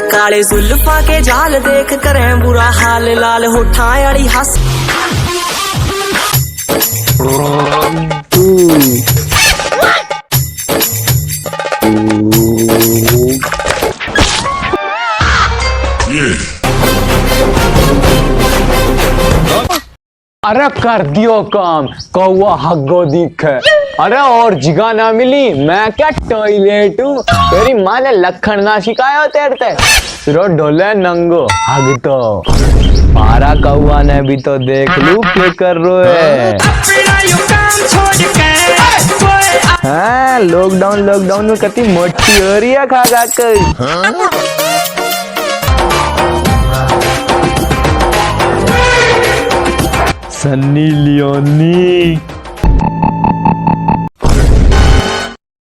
काले जुल्फा के जाल देख करें बुरा हाल, लाल होठां वाली हंस। अरे कर दियो काम, कौआ हग्गो दिखे। अरे और जगह ना मिली, मैं क्या टॉयलेट हूँ? तेरी माँ ने लखन ना सिखाया तेरे ते, सिर्फ ढोले नंगो हग तो। मारा कौआ ने भी तो देख लू क्या कर रहे है। हाँ, लॉकडाउन में कती मोटी हो रही है खा खा कर। सन्नी लियोनी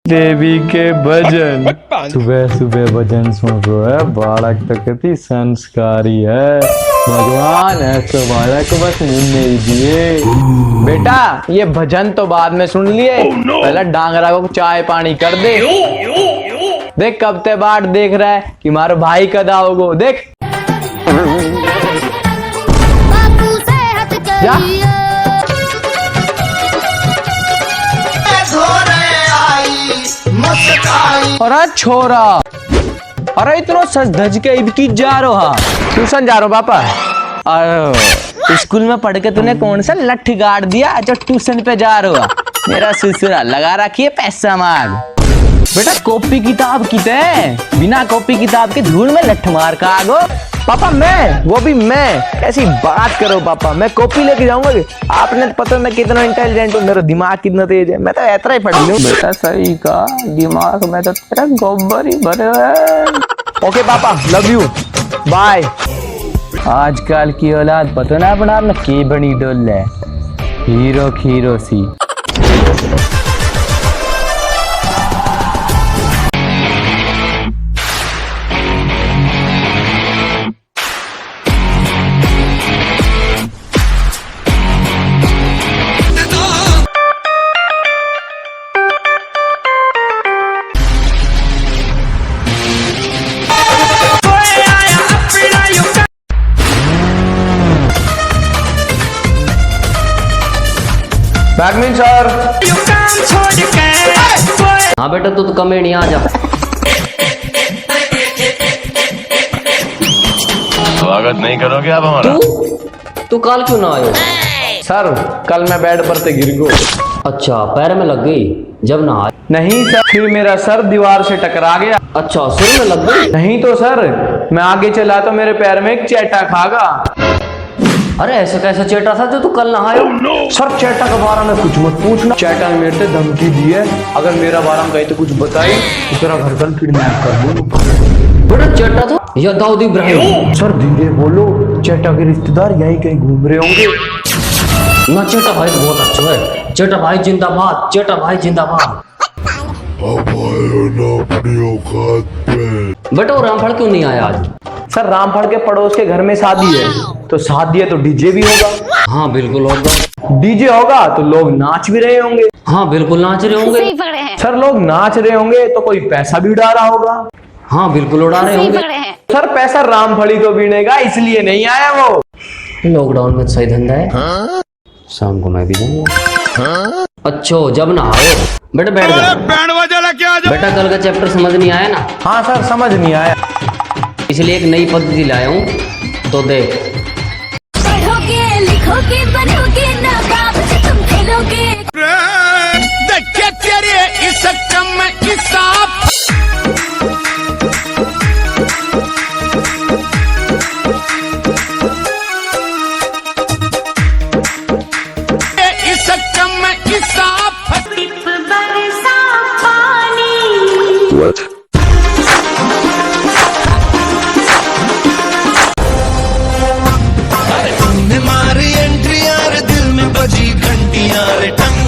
देवी के भजन, सुबह सुबह भजन सुन रहे है। बालक तो कितनी संस्कारी है, भगवान ऐसे बालक को बस मिलने ही दिए। बेटा ये भजन तो बाद में सुन लिए, पहले डांगरा को चाय पानी कर दे। देख कब ते बाट देख रहा है कि मारो भाई कदा होगो। देख जा। अरे छोरा, अरे इतना सज धज के इबकी जा रहा। ट्यूशन जा रहा पापा। अरे स्कूल में पढ़ के तूने कौन सा लठ गाड़ दिया जो ट्यूशन पे जा रहा? मेरा ससुरा लगा रखी है पैसा मांग। बेटा कॉपी किताब किते, बिना कॉपी किताब के धूल में लठ मार का आगो। पापा मैं, वो भी मैं, कैसी बात करो पापा, मैं कॉपी लेके जाऊंगा। आपने पता मैं कितना इंटेलिजेंट हूँ, मेरा दिमाग कितना तेज है, मैं तो ऐसा ही पढ़ लूं। बेटा सही का दिमाग में तो तेरा गोबर ही भरे है। ओके पापा, लव यू, बाय। आजकल की औलाद पता ना अपना आप में की बनी डोल है, हीरो खीरो सी। Badminton sir. हाँ बेटा तू तो कम नहीं, आ जा। स्वागत नहीं करोगे आप हमारा? तू कल क्यों ना आयो? सर कल मैं बेड पर से गिर गया। अच्छा पैर में लग गई जब ना आए? नहीं सर, फिर मेरा सर दीवार से टकरा गया। अच्छा सिर में लग गई? नहीं तो सर, मैं आगे चला तो मेरे पैर में एक चेटा खागा। अरे ऐसा कैसा चेटा था जो तू कल नहायो? सर चेटा के बारे में कुछ मत पूछना, चेटा ने मेरे से धमकी दी है, अगर मेरा बारे में कहीं तो कुछ बताई तो तेरा घर कल किडनैप कर दूँ। बड़ा चेटा था या दाऊद इब्राहिम? सर धीरे बोलो, चेटा के रिश्तेदार यहीं कहीं घूम रहे होंगे। ना चेटा भाई बहुत अच्छा है, चेटा भाई जिंदाबाद, चेटा भाई जिंदाबाद। बेटा वो रामफल क्यों नहीं आया आज? सर रामफल के पड़ोस के घर में शादी है, तो शादी है तो डीजे भी होगा। हाँ बिल्कुल होगा। डीजे होगा तो लोग नाच भी रहे होंगे। हाँ बिल्कुल नाच रहे होंगे। सर लोग नाच रहे होंगे तो कोई पैसा भी उड़ा रहा होगा। हाँ बिल्कुल उड़ा रहे होंगे। सर पैसा रामफली तो बीनेगा, इसलिए नहीं आया वो। लॉकडाउन में सही धंधा है, शाम को मैं भी जाऊंगा। अच्छा जब ना आओ बेटा बैठ जा। बेटा कल का चैप्टर समझ नहीं आया ना? हाँ सर समझ नहीं आया, इसलिए एक नई पद्धति लाया हूँ, तो देख। पढ़ोगे लिखोगे बनोगे नवाब, तुम खेलोगे। देखिए तेरे इस चम इंसाफ। इस चम इंसाफ। बरसा पानी। What? मारी एंट्री यार, दिल में बजी घंटियां रे टंग।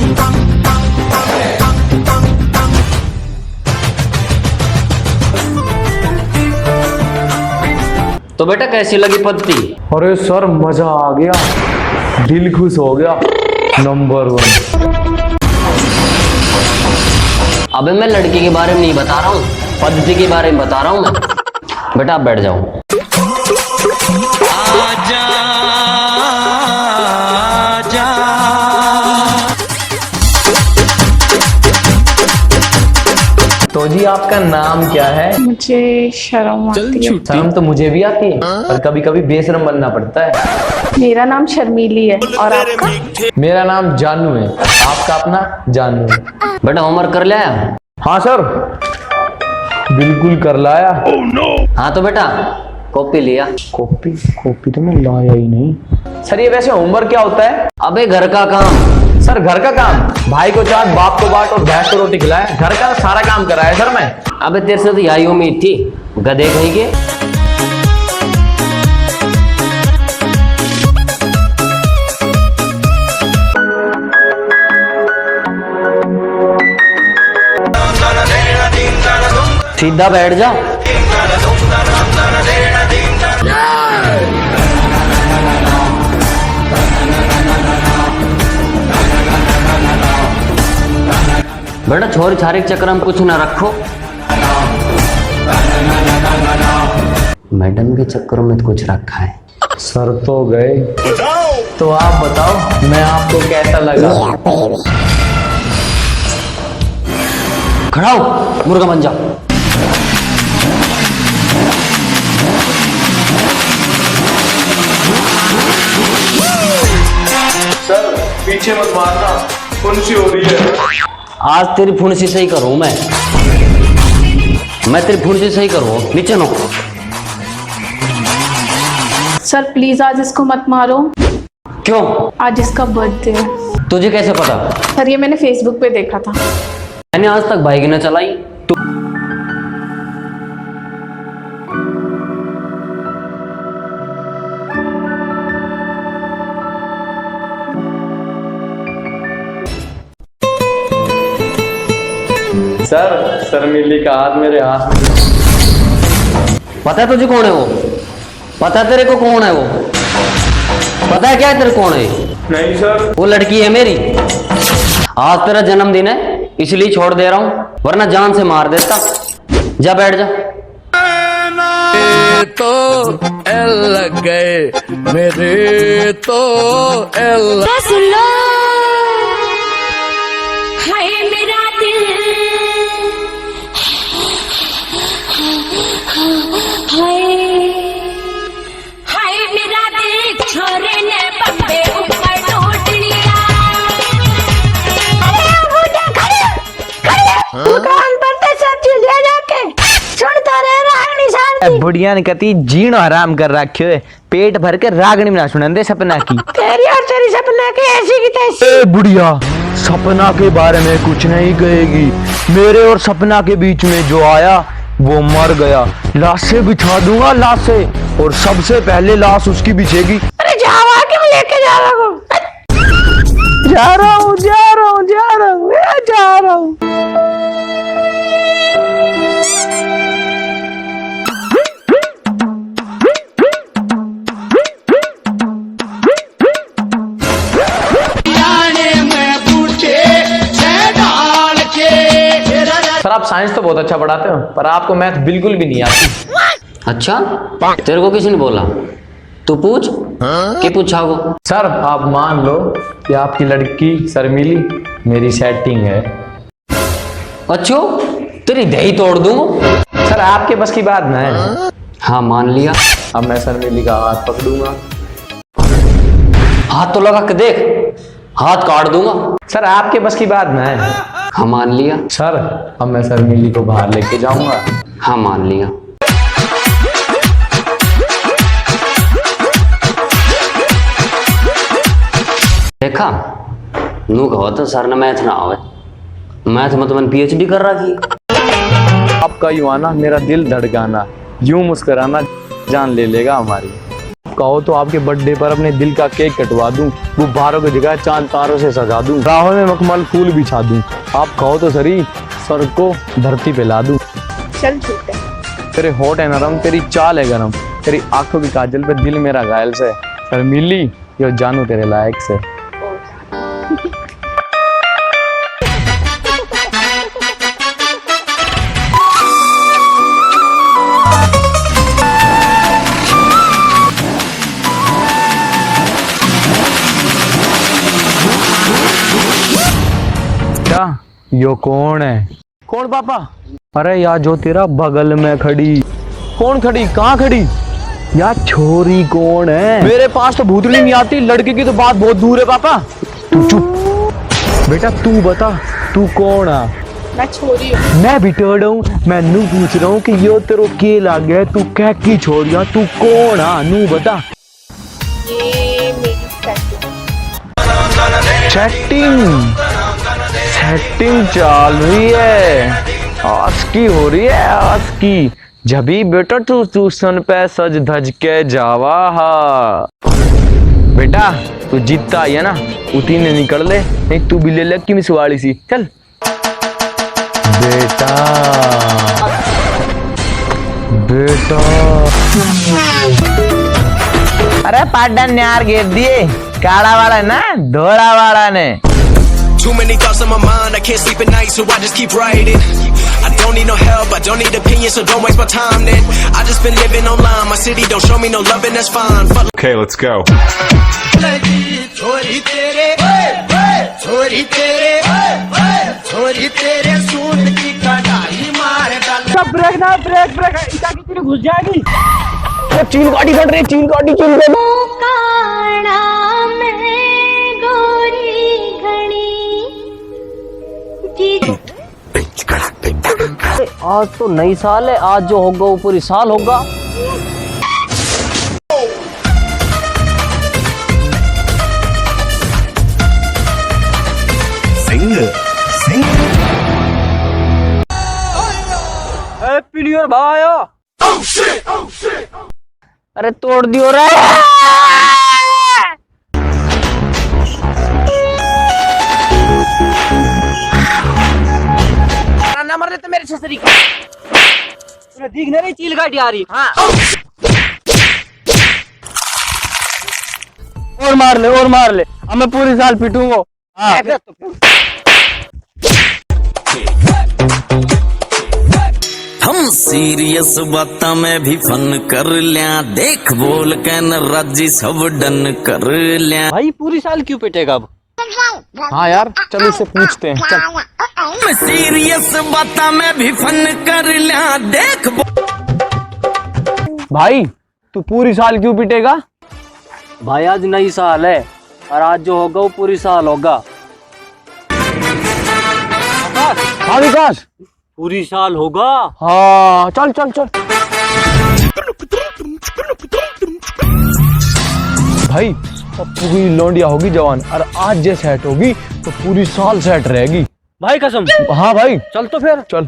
तो बेटा कैसी लगी पद्धति? अरे सर मजा आ गया, दिल खुश हो गया, नंबर 1। अबे मैं लड़की के बारे में नहीं बता रहा हूँ, पद्धति के बारे में बता रहा हूँ मैं। बेटा आप बैठ जाओ। तो जी आपका नाम क्या है? मुझे शर्म आती है। शर्म तो मुझे भी आती है, पर कभी कभी बेशर्म बनना पड़ता है। मेरा नाम शर्मीली है और आपका? मेरा नाम जानू है। आपका अपना? जानू। बेटा होमवर्क कर लिया? हाँ सर, बिल्कुल कर लाया। हाँ तो बेटा कॉपी लिया? कॉपी तो मैं लाया ही नहीं। सर ये वैसे होमवर्क क्या होता है? अबे घर का काम। सर घर का काम? भाई को चाट, बाप को बाट और भैंस को रोटी खिलाए, घर का सारा काम कराया सर मैं। अबे तेरे से तो यही उम्मीद थी, गधे कहीं के। सीधा बैठ जा। बेटा छोरी छारी के चक्कर में कुछ ना रखो। मैडम के चक्करों में तो कुछ रखा है। सर तो गए, तो आप बताओ मैं आपको कैसा लगा? खड़ा हो, मुर्गा बन जा। सर पीछे मत मारना, फुंसी हो रही है। आज तेरी फुंसी सही करूं मैं तेरी फुंसी सही करूं। नीचे नो। सर प्लीज आज इसको मत मारो। क्यों? आज इसका बर्थडे है। तुझे कैसे पता? सर ये मैंने फेसबुक पे देखा था। मैंने आज तक बाइक न चलाई। तू सर शर्मीली का हाथ मेरे हाथ में। पता है तुझे कौन है वो? पता है तेरे को कौन है वो? पता है क्या है तेरे कौन है? नहीं सर। वो लड़की है मेरी। आज तेरा जन्मदिन है इसलिए छोड़ दे रहा हूं, वरना जान से मार देता। जा बैठ जा। तो एल लग गए मेरे तो एल। हाय मेरा दिल, हाय मेरा दिल छोरे ने बम्बे ऊपर टूट लिया। दुकान पर तो सब्जी ले जाके सुनता रहे रागनी शांति। बुढ़िया ने कती जीण आराम कर रखे है, पेट भर के रागनी ना सुनन दे सपना की। तेरी और तेरी सपना की ऐसी की तैसी। ए बुढ़िया, सपना के बारे में कुछ नहीं कहेगी। मेरे और सपना के बीच में जो आया वो मर गया। लाशें बिछा दूंगा, लाशें, और सबसे पहले लाश उसकी बिछेगी। अरे जावा क्यों लेके जा रहा हूँ? जा रहा हूँ जा रहा हूँ जा रहा हूँ जा रहा हूँ। सर आप साइंस तो बहुत अच्छा पढ़ाते हो, पर आपको मैथ बिल्कुल भी नहीं आती। अच्छा तेरे को किसी ने बोला? तू पूछ कि पूछा वो। सर आप मान लो कि आपकी लड़की शर्मीली मेरी सेटिंग है। अच्छो तेरी दही तोड़ दूंगा। सर आपके बस की बात ना है। हाँ मान लिया। अब मैं शर्मीली का हाथ पकड़ूंगा। हाथ तो लगा के देख, हाथ काट दूंगा। सर आपके बस की बात ना है। हाँ मान लिया। सर अब मैं शर्मीली को बाहर लेके जाऊंगा। हाँ मान लिया। देखा नू कहो तो सर ने मैथ ना आवे, मैथ में तो मैंने PhD कर रखी। आपका यूं आना मेरा दिल धड़काना, यूं मुस्कुराना जान ले लेगा हमारी। कहो तो आपके बर्थडे पर अपने दिल का केक कटवा दूं, गुब्बारों की जगह चांद तारों से सजा दूं, राहों में मखमल फूल बिछा दूं। आप कहो तो सरी सर को धरती पे ला दूं। चल ठीक है। तेरे होठ है नरम, तेरी चाल है गरम, तेरी आंखों की काजल पे दिल मेरा घायल से। शर्मीली यो जानू तेरे लायक से। बेटा यो कौन है? कौन पापा? अरे यार जो तेरा बगल में खड़ी। कौन खड़ी? कहाँ खड़ी? यार छोरी कौन है? मेरे पास तो भूतनी नहीं आती, लड़के की तो बात बहुत दूर है पापा। तू चुप बेटा, तू बता तू कौन है? मैं छोरी हूँ। मैं भी टर्ड हूँ, मैं नू पूछ रहा हूँ कि यो तेरो के लग गया, तू कह की छोड़िया, तू कौन है? नू बता। ये मेरी सेटिंग चल रही है, आज की हो रही है आज की। जभी बेटा तू ट्यूशन पे सज धज के जावा हा। बेटा तू जीतता है ना, उती ने निकल ले, नहीं तू भी ले ले की मिसवाड़ी सी। चल बेटा बेटा। अरे पाटन यार घेर दिए, काला वाला ना धोड़ा वाला ने। Too many thoughts on my mind, I can't sleep at night, so I just keep writing. I don't need no help, I don't need opinions, so don't waste my time then. I just been living online, my city don't show me no love and that's fine. Fuck. Okay, let's go. छोरी तेरे suit की कढ़ाई मार डाल। Break ना, break इटा की तेरे घुस जाएगी। चीन गाड़ी बन रही, चीन गाड़ी। काना में गोरी घड़ी आज तो नई साल है, आज जो होगा वो पूरी साल होगा। हैप्पी न्यू ईयर भाई। अरे तोड़ दियो रे। ना मर लेते मेरे ससुरी को। तूने दिख नहीं रही चील गाड़ी आ रही। हाँ और मार ले, अब मैं पूरी साल पिटूंगा। हाँ। हम सीरियस बाता में भी फन कर लिया, देख बोल के न राजी सब डन कर लिया। भाई पूरी साल क्यों पिटेगा अब? हाँ यार चलो इससे पूछते हैं। चल। मैं सीरियस बाता में भी फन कर लिया, देख भाई तू पूरी साल क्यों पिटेगा? भाई आज नई साल है और आज जो होगा वो पूरी साल होगा। हाँ विकास, पूरी साल होगा। हाँ चल। भाई पप्पू की लौंडिया होगी जवान, और आज जे सेट होगी तो पूरी साल सेट रहेगी। भाई कसम। हाँ भाई चल तो फिर चल।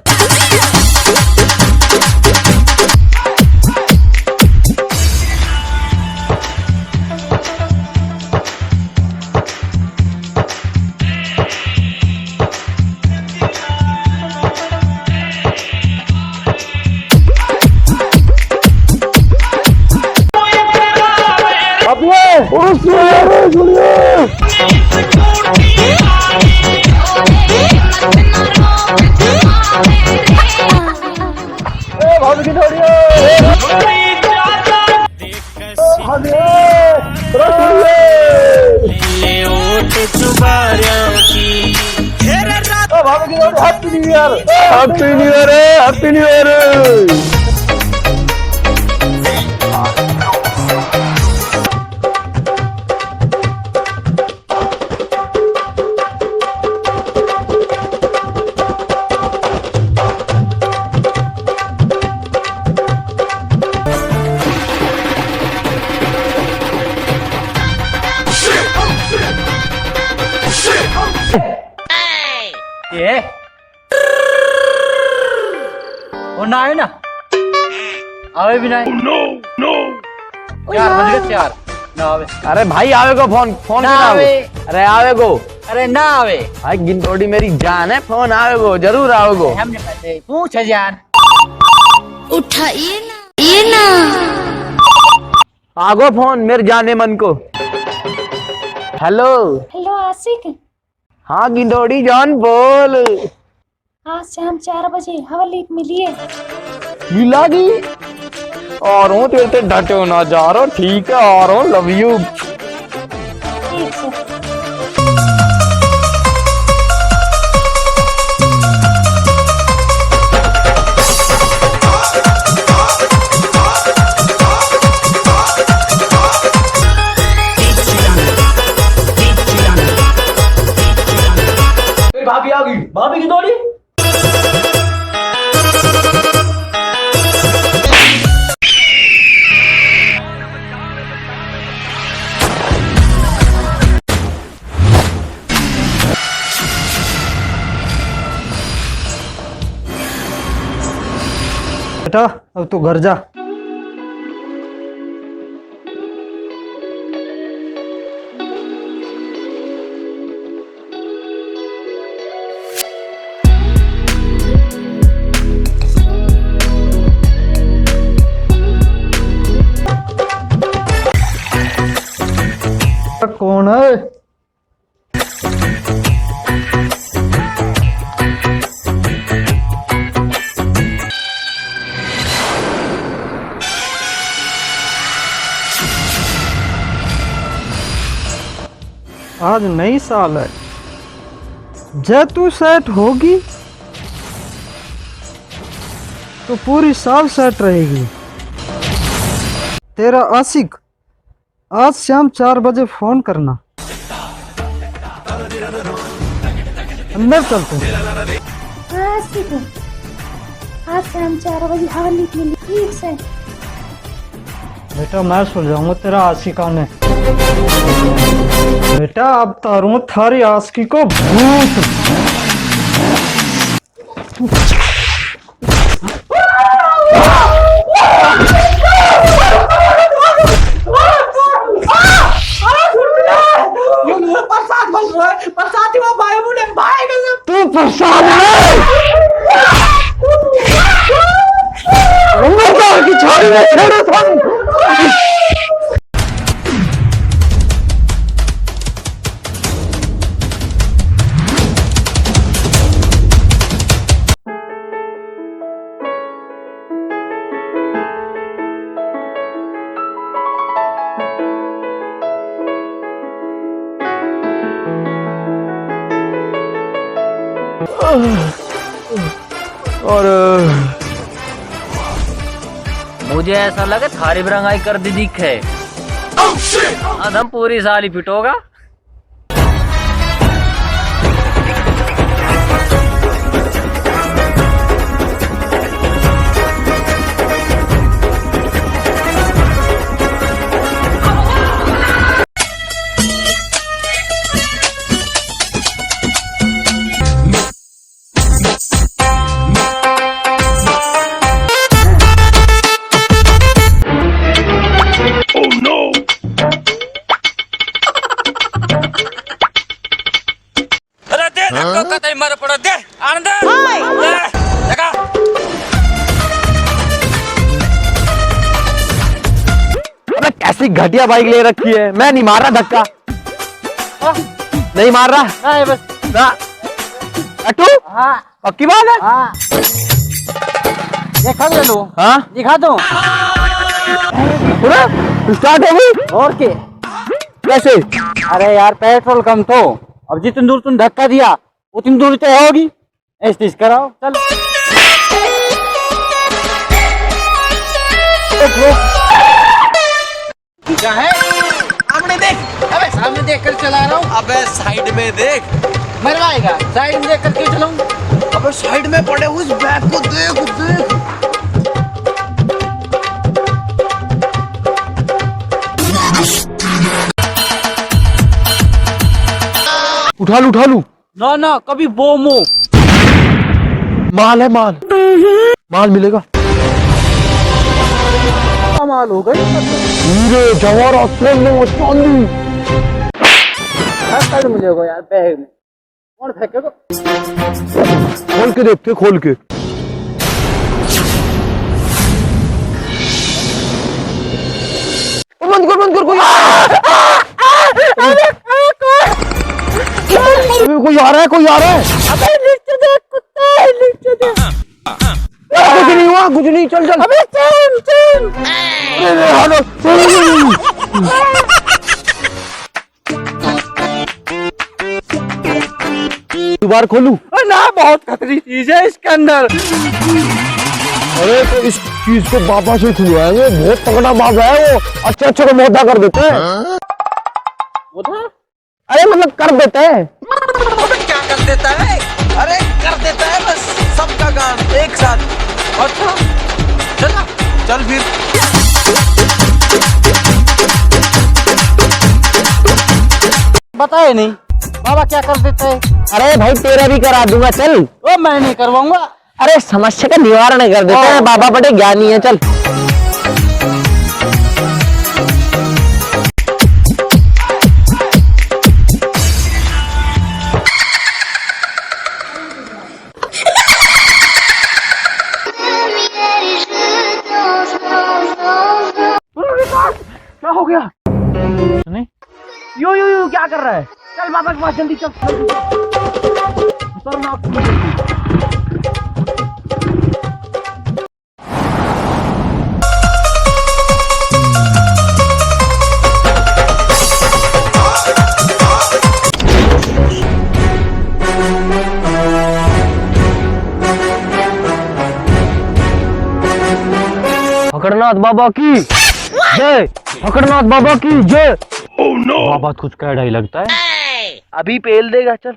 Happy new year. ये वो ना आए ना, आवे भी नहीं। चार बज गए, चार ना आवे। अरे भाई आवेगो, फोन ना आवे। अरे आवेगो, अरे ना आवे भाई गिनतोड़ी मेरी जान है, फोन आवेगो, जरूर आवेगो। हमने पहले पूछ जान। उठाइए ना आगो फोन मेरे जाने मन को। हेलो आशिक। हाँ गिंडोड़ी जान बोल। आज शाम 4 बजे हवाली मिलिए। मिलागी और हूँ तेरे डटे ना जा रहा, ठीक है आ रहा हूँ, लव यू। ठीक है। भाभी की दौड़ी। बेटा अब तू घर जा। कौन है? आज नई साल है, जब तू सेट होगी तो पूरी साल सेट रहेगी। तेरा आशिक आज शाम 4 बजे फोन करना। अंदर चलते हैं। हाँ ठीक है, आज शाम 4 बजे हवेली के लिए ठीक से। बेटा मैं सुन जाऊंगा तेरा आशिका ने। बेटा अब तारूं थारी आशिकी को भूत। तू प्रसाद की छोड़ी में छेड़ो तुम। और मुझे ऐसा लगे थारी बरंगाई कर दी दिखे। आदम पूरी साली पिटोगा। मर पड़ो दे आनंद लगा। अबे कैसी घटिया बाइक ले रखी है। मैं नहीं मार रहा धक्का। नहीं मार रहा। बस ना अटू। हाँ पक्की बात है। हाँ देखा ले लो। हाँ दिखा दो। पूरा स्टार्ट हो गई। और के कैसे? अरे यार पेट्रोल कम तो अब जितनी दूर तुम धक्का दिया उतनी दूर तय होगी। ऐसे कराओ चलो। क्या है? सामने देख। अबे सामने देख कर चला रहा हूँ। अबे साइड में देख। मरवाएगा। साइड में देख कर क्यों चलाऊं? अबे साइड में पड़े उस बैग को देख देख। उठा लू। ना ना कभी बोमो। माल है माल। माल मिलेगा। माल हो गई। हीरे जवाहरात सोने चांदी। मिलेगा यार बैग में। कौन फेंकेगा? खोल के देखते खोल के। बंद कर कोई आ रहा है। अबे लिफ्ट दे कुत्ते, लिफ्ट दे। कुछ नहीं हुआ कुछ नहीं। चल अबे चल। दोबारा खोलूं? ना बहुत खतरी चीज है इसके अंदर। अरे तो इस चीज को बाबा से खुलवाएंगे। बहुत तगड़ा बाबा है वो। अच्छा को मोटा कर देते हैं। अरे मतलब कर देते हैं। क्या कर देता है? अरे पता है नहीं बाबा क्या कर देता है। अरे भाई तेरा भी करा दूंगा, चल। ओ मैं नहीं करवाऊंगा। अरे समस्या का निवारण कर देते हैं, बाबा बड़े ज्ञानी है, चल। क्या हो गया? नहीं यो क्या कर रहा है? चल बाबा के पास जल्दी चल। सर भकड़नाथ बाबा की जय, भकड़नाथ बाबा की जय। बाबा कुछ कह रहा ही लगता है। अभी पेल देगा, चल।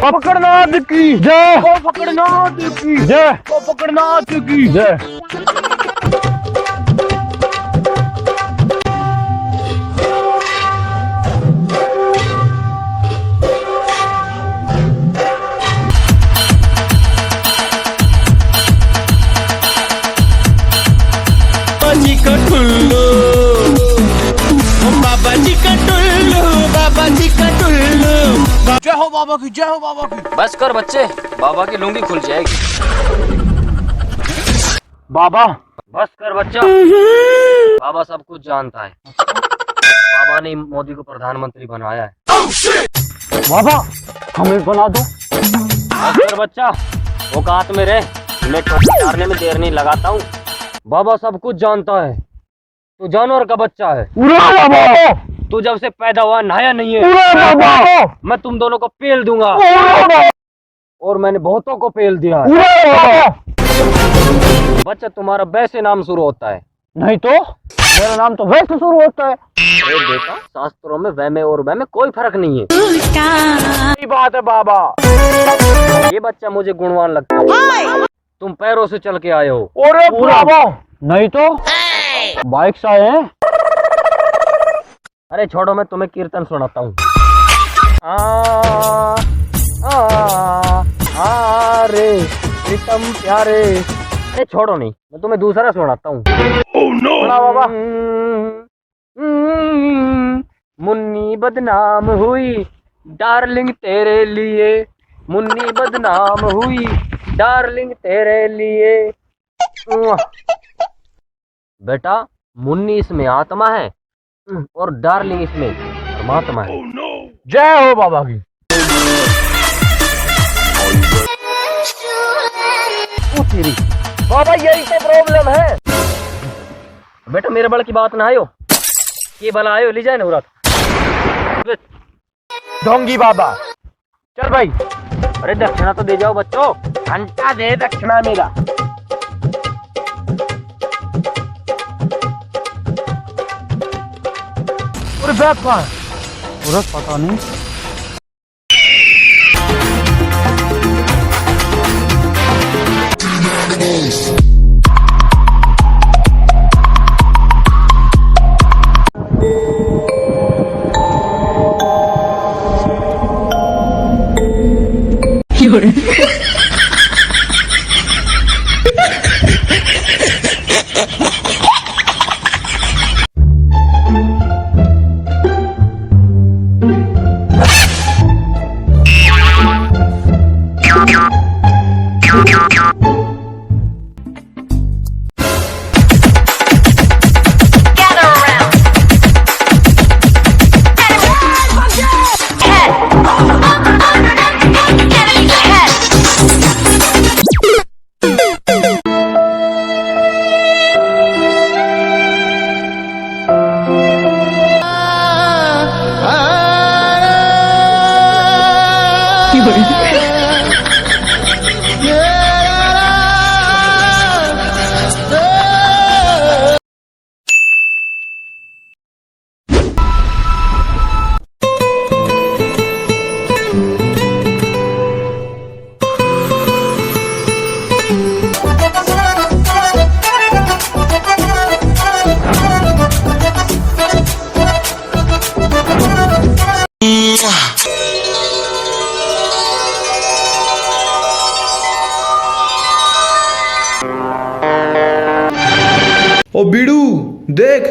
पकड़नाथ की जय, पकड़नाथ की जय, पकड़नाथ की जय। बाबा जी का टुल्लू, बाबा जी का टुल्लू। जय हो बाबा की, जय हो बाबा की। बस कर बच्चे, बाबा की लुंगी खुल जाएगी। बाबा बस कर बच्चा, बाबा सब कुछ जानता है। बाबा ने मोदी को प्रधानमंत्री बनाया है। बाबा हमें बना दो। बस कर बच्चा, औकात में रह, मैं टोपी मारने में देर नहीं लगाता हूँ। बाबा सब कुछ जानता है। तू जानवर का बच्चा है। बाबा तू जब से पैदा हुआ नहाया नहीं है। बाबा मैं तुम दोनों को पेल दूंगा, और मैंने बहुतों को पेल दिया है। बच्चा तुम्हारा वैसे नाम शुरू होता है। नहीं तो मेरा नाम तो वैसे शुरू होता है। अरे बेटा, शास्त्रों में वह में और वह में कोई फर्क नहीं है। सही बात है बाबा। ये बच्चा मुझे गुणवान लगता है। तुम पैरों से चल के आए हो। अरे बाबा नहीं तो बाइक से आए हैं। अरे छोड़ो, मैं तुम्हें कीर्तन सुनाता हूँ। रे प्रीतम प्यारे। अरे छोड़ो नहीं, मैं तुम्हें दूसरा सुनाता हूँ। बाबा मुन्नी बदनाम हुई डार्लिंग तेरे लिए, मुन्नी बदनाम हुई डार्लिंग तेरे लिए। बेटा, मुन्नी इसमें आत्मा है और डार्लिंग इसमें परमात्मा है। जय हो बाबा की। तेरी बाबा यही तो प्रॉब्लम है। बेटा मेरे बल की बात ना आयो, ये बला आयो ले जाए ना उरात। ढोंगी बाबा चल भाई। अरे दक्षिणा तो दे जाओ बच्चों। घंटा दे दक्षिणा मेरा। अरे बैग कहाँ है? उरस पता नहीं। ओ बीड़ू देख,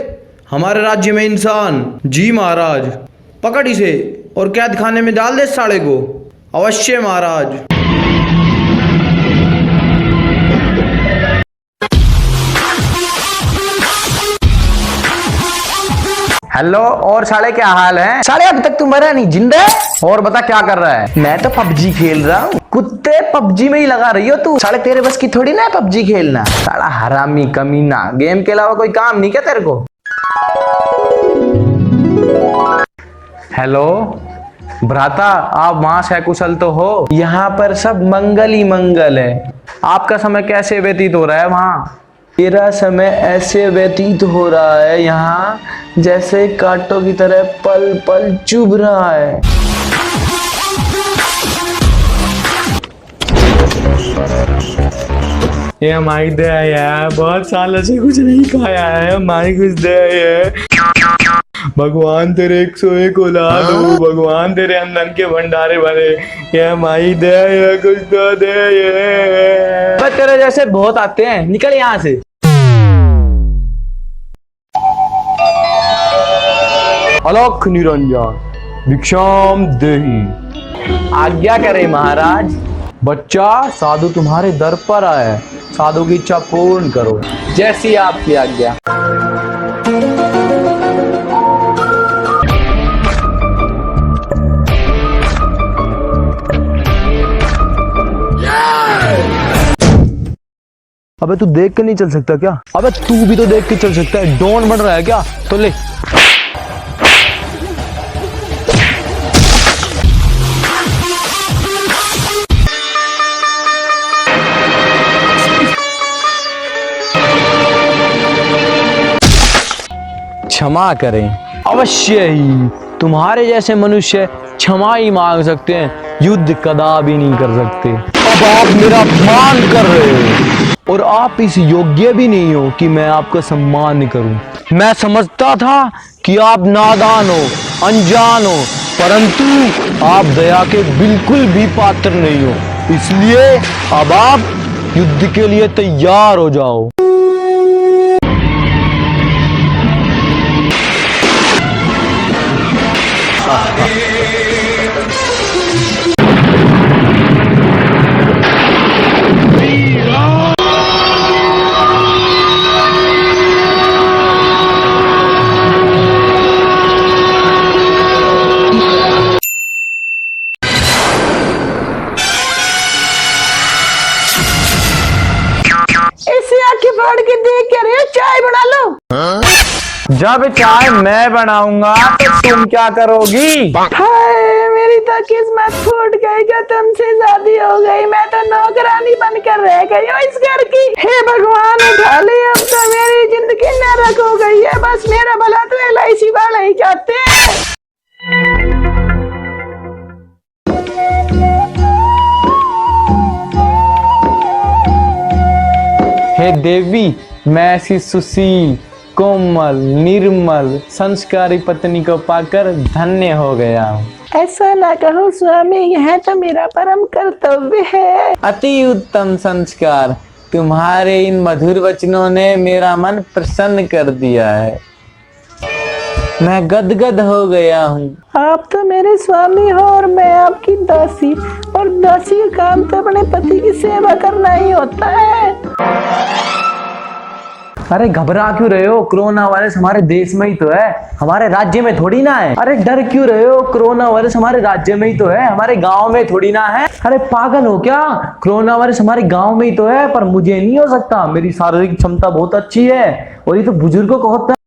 हमारे राज्य में इंसान। जी महाराज। पकड़ इसे और कैद खाने में डाल दे साले को। अवश्य महाराज। हेलो, और साले क्या हाल है? साले अब तक तू मरा नहीं, जिंदा है? और बता क्या कर रहा है? मैं तो पबजी खेल रहा हूँ। कुत्ते, पबजी में ही लगा रही हो तू। साले तेरे बस की थोड़ी ना है पबजी खेलना। साला हरामी कमीना, गेम के अलावा कोई काम नहीं क्या तेरे को? हेलो भ्राता, आप वहां से कुशल तो हो? यहाँ पर सब मंगल ही मंगल है। आपका समय कैसे व्यतीत हो रहा है वहाँ? मेरा समय ऐसे व्यतीत हो रहा है यहाँ जैसे कांटों की तरह पल पल चुभ रहा है। ये हमारी दया है, बहुत सालों से कुछ नहीं खाया है, हमारी कुछ दया है। भगवान तेरे 101 औलाद हो, भगवान तेरे अंदर के भंडारे भरे। ये हमारी दया है, कुछ तो दया है। बस तेरे जैसे बहुत आते हैं, निकल यहाँ से। अलख निरंजन भिक्षाम देहि। आज्ञा करे महाराज। बच्चा, साधु तुम्हारे दर पर आए, साधु की इच्छा पूर्ण करो। जैसी आपकी आज्ञा। अबे तू देख के नहीं चल सकता क्या? अबे तू भी तो देख के चल सकता है। डॉन बन रहा है क्या? तो ले। क्षमा करें। अवश्य ही, तुम्हारे जैसे मनुष्य क्षमा ही मांग सकते हैं, युद्ध कदापि नहीं कर सकते। अब आप मेरा अपमान कर रहे हो और आप इस योग्य भी नहीं हो कि मैं आपका सम्मान करूं। मैं समझता था कि आप नादान हो, अनजान हो, परंतु आप दया के बिल्कुल भी पात्र नहीं हो। इसलिए अब आप युद्ध के लिए तैयार हो जाओ। फाड़ के देख क्या रहे हो? चाय बना लो। जब चाय मैं बनाऊंगा तो तुम क्या करोगी? हाय, मेरी तो किस्मत फूट गई, क्या तुमसे शादी हो गई। मैं तो नौकरानी बनकर रह गई हूँ इस घर की। हे भगवान, उठा ले, अब तो मेरी जिंदगी नरक हो गई है। बस मेरा भला तो LIC वाले ही चाहते हैं। हे देवी, मैं ऐसी सुशील, कोमल, निर्मल, संस्कारी पत्नी को पाकर धन्य हो गया हूँ। ऐसा ना कहो स्वामी, यह तो मेरा परम कर्तव्य है। अति उत्तम संस्कार, तुम्हारे इन मधुर वचनों ने मेरा मन प्रसन्न कर दिया है। मैं गदगद हो गया हूँ। आप तो मेरे स्वामी हो और मैं आपकी दासी, और दासी का काम तो अपने पति की सेवा करना ही होता है। अरे घबरा क्यों रहे हो? कोरोना वायरस हमारे देश में ही तो है, हमारे राज्य में थोड़ी ना है। अरे डर क्यों रहे हो? कोरोना वायरस हमारे राज्य में ही तो है, हमारे गांव में थोड़ी ना है। अरे पागल हो क्या? कोरोना वायरस हमारे गांव में ही तो है, पर मुझे नहीं हो सकता। मेरी शारीरिक क्षमता बहुत अच्छी है, और ये तो बुजुर्गों को होता है।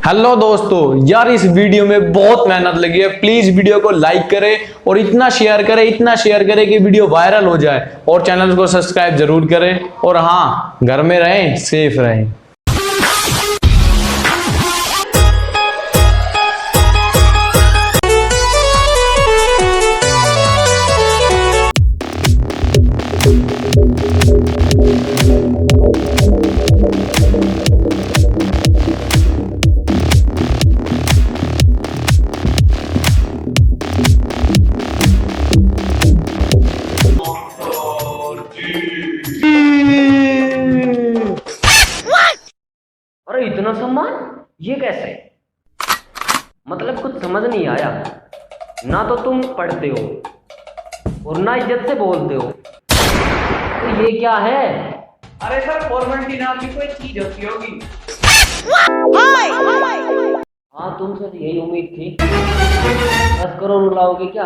हेलो दोस्तों, यार इस वीडियो में बहुत मेहनत लगी है। प्लीज वीडियो को लाइक करें और इतना शेयर करें कि वीडियो वायरल हो जाए, और चैनल को सब्सक्राइब जरूर करें। और हाँ, घर में रहें, सेफ रहें। इतना सम्मान, ये कैसे? मतलब कुछ समझ नहीं आया। ना तो तुम पढ़ते हो और ना इज्जत से बोलते हो, तो ये क्या है? अरे सर फॉर्मेलिटी नाम की कोई चीज होती होगी। हाँ तुमसे तो यही उम्मीद थी। 10 करोड़ रुलाओगे क्या?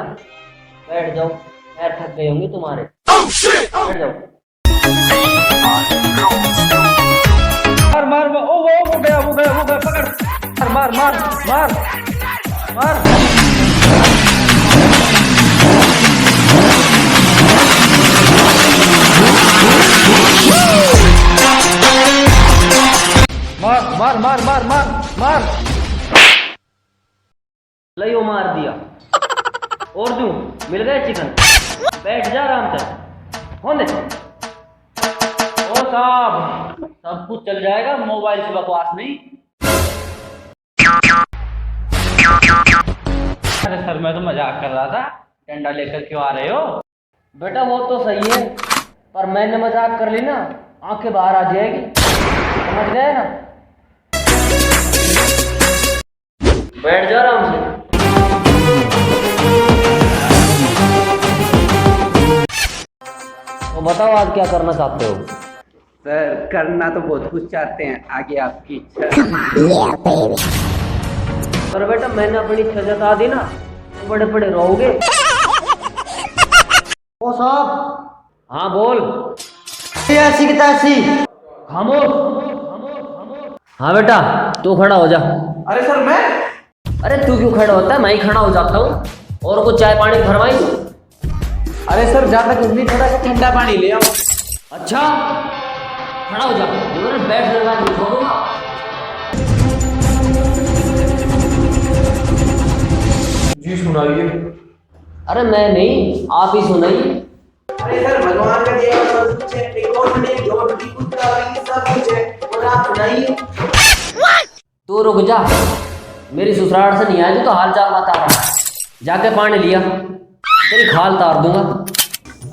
बैठ जाओ, पैर थक गए होंगे तुम्हारे। बैठ जाओ। मार मार, ओ वो गया पकड़। मार मार मार मार। मार मार मार मार मार मार। लयो मार दिया। और दूं? मिल गए चिकन? बैठ जा आराम से। कौन दे? ओ साहब, सब कुछ चल जाएगा, मोबाइल से बकवास नहीं। अरे सर मैं तो मजाक कर रहा था, डंडा लेकर क्यों आ रहे हो? बेटा वो तो सही है, पर मैंने मजाक कर ली ना, आंखें बाहर आ जाएगी, समझ गए ना? बैठ जा आराम से। तो बताओ आज क्या करना चाहते हो? सर करना तो बहुत कुछ चाहते हैं, आगे आपकी इच्छा। पर बेटा मैंने अपनी इच्छा जता दी ना, तो बड़े बड़े रहोगे। ओ साहब। हाँ बोल। ऐसी की तैसी। खामोश। हाँ बेटा तू खड़ा हो जा। अरे सर मैं? अरे तू क्यों खड़ा होता है? मैं ही खड़ा हो जाता हूँ। और कुछ चाय पानी भरवाई? अरे सर ज्यादा कुछ नहीं, थोड़ा सा ठंडा पानी ले आओ। अच्छा खड़ा हो जा, बैठ लगा दूंगा। जी सुनाइए। अरे मैं नहीं, आप ही सुनाइए। अरे सर भगवान का दिया हुआ सब कुछ है, एक और बड़े जो भी कुछ सब कुछ है, और आप सुनाइए। तू रुक जा, मेरी ससुराल से नहीं आएगी तो हाल चाल बता रहा। जाके पानी लिया, तेरी खाल तार दूंगा।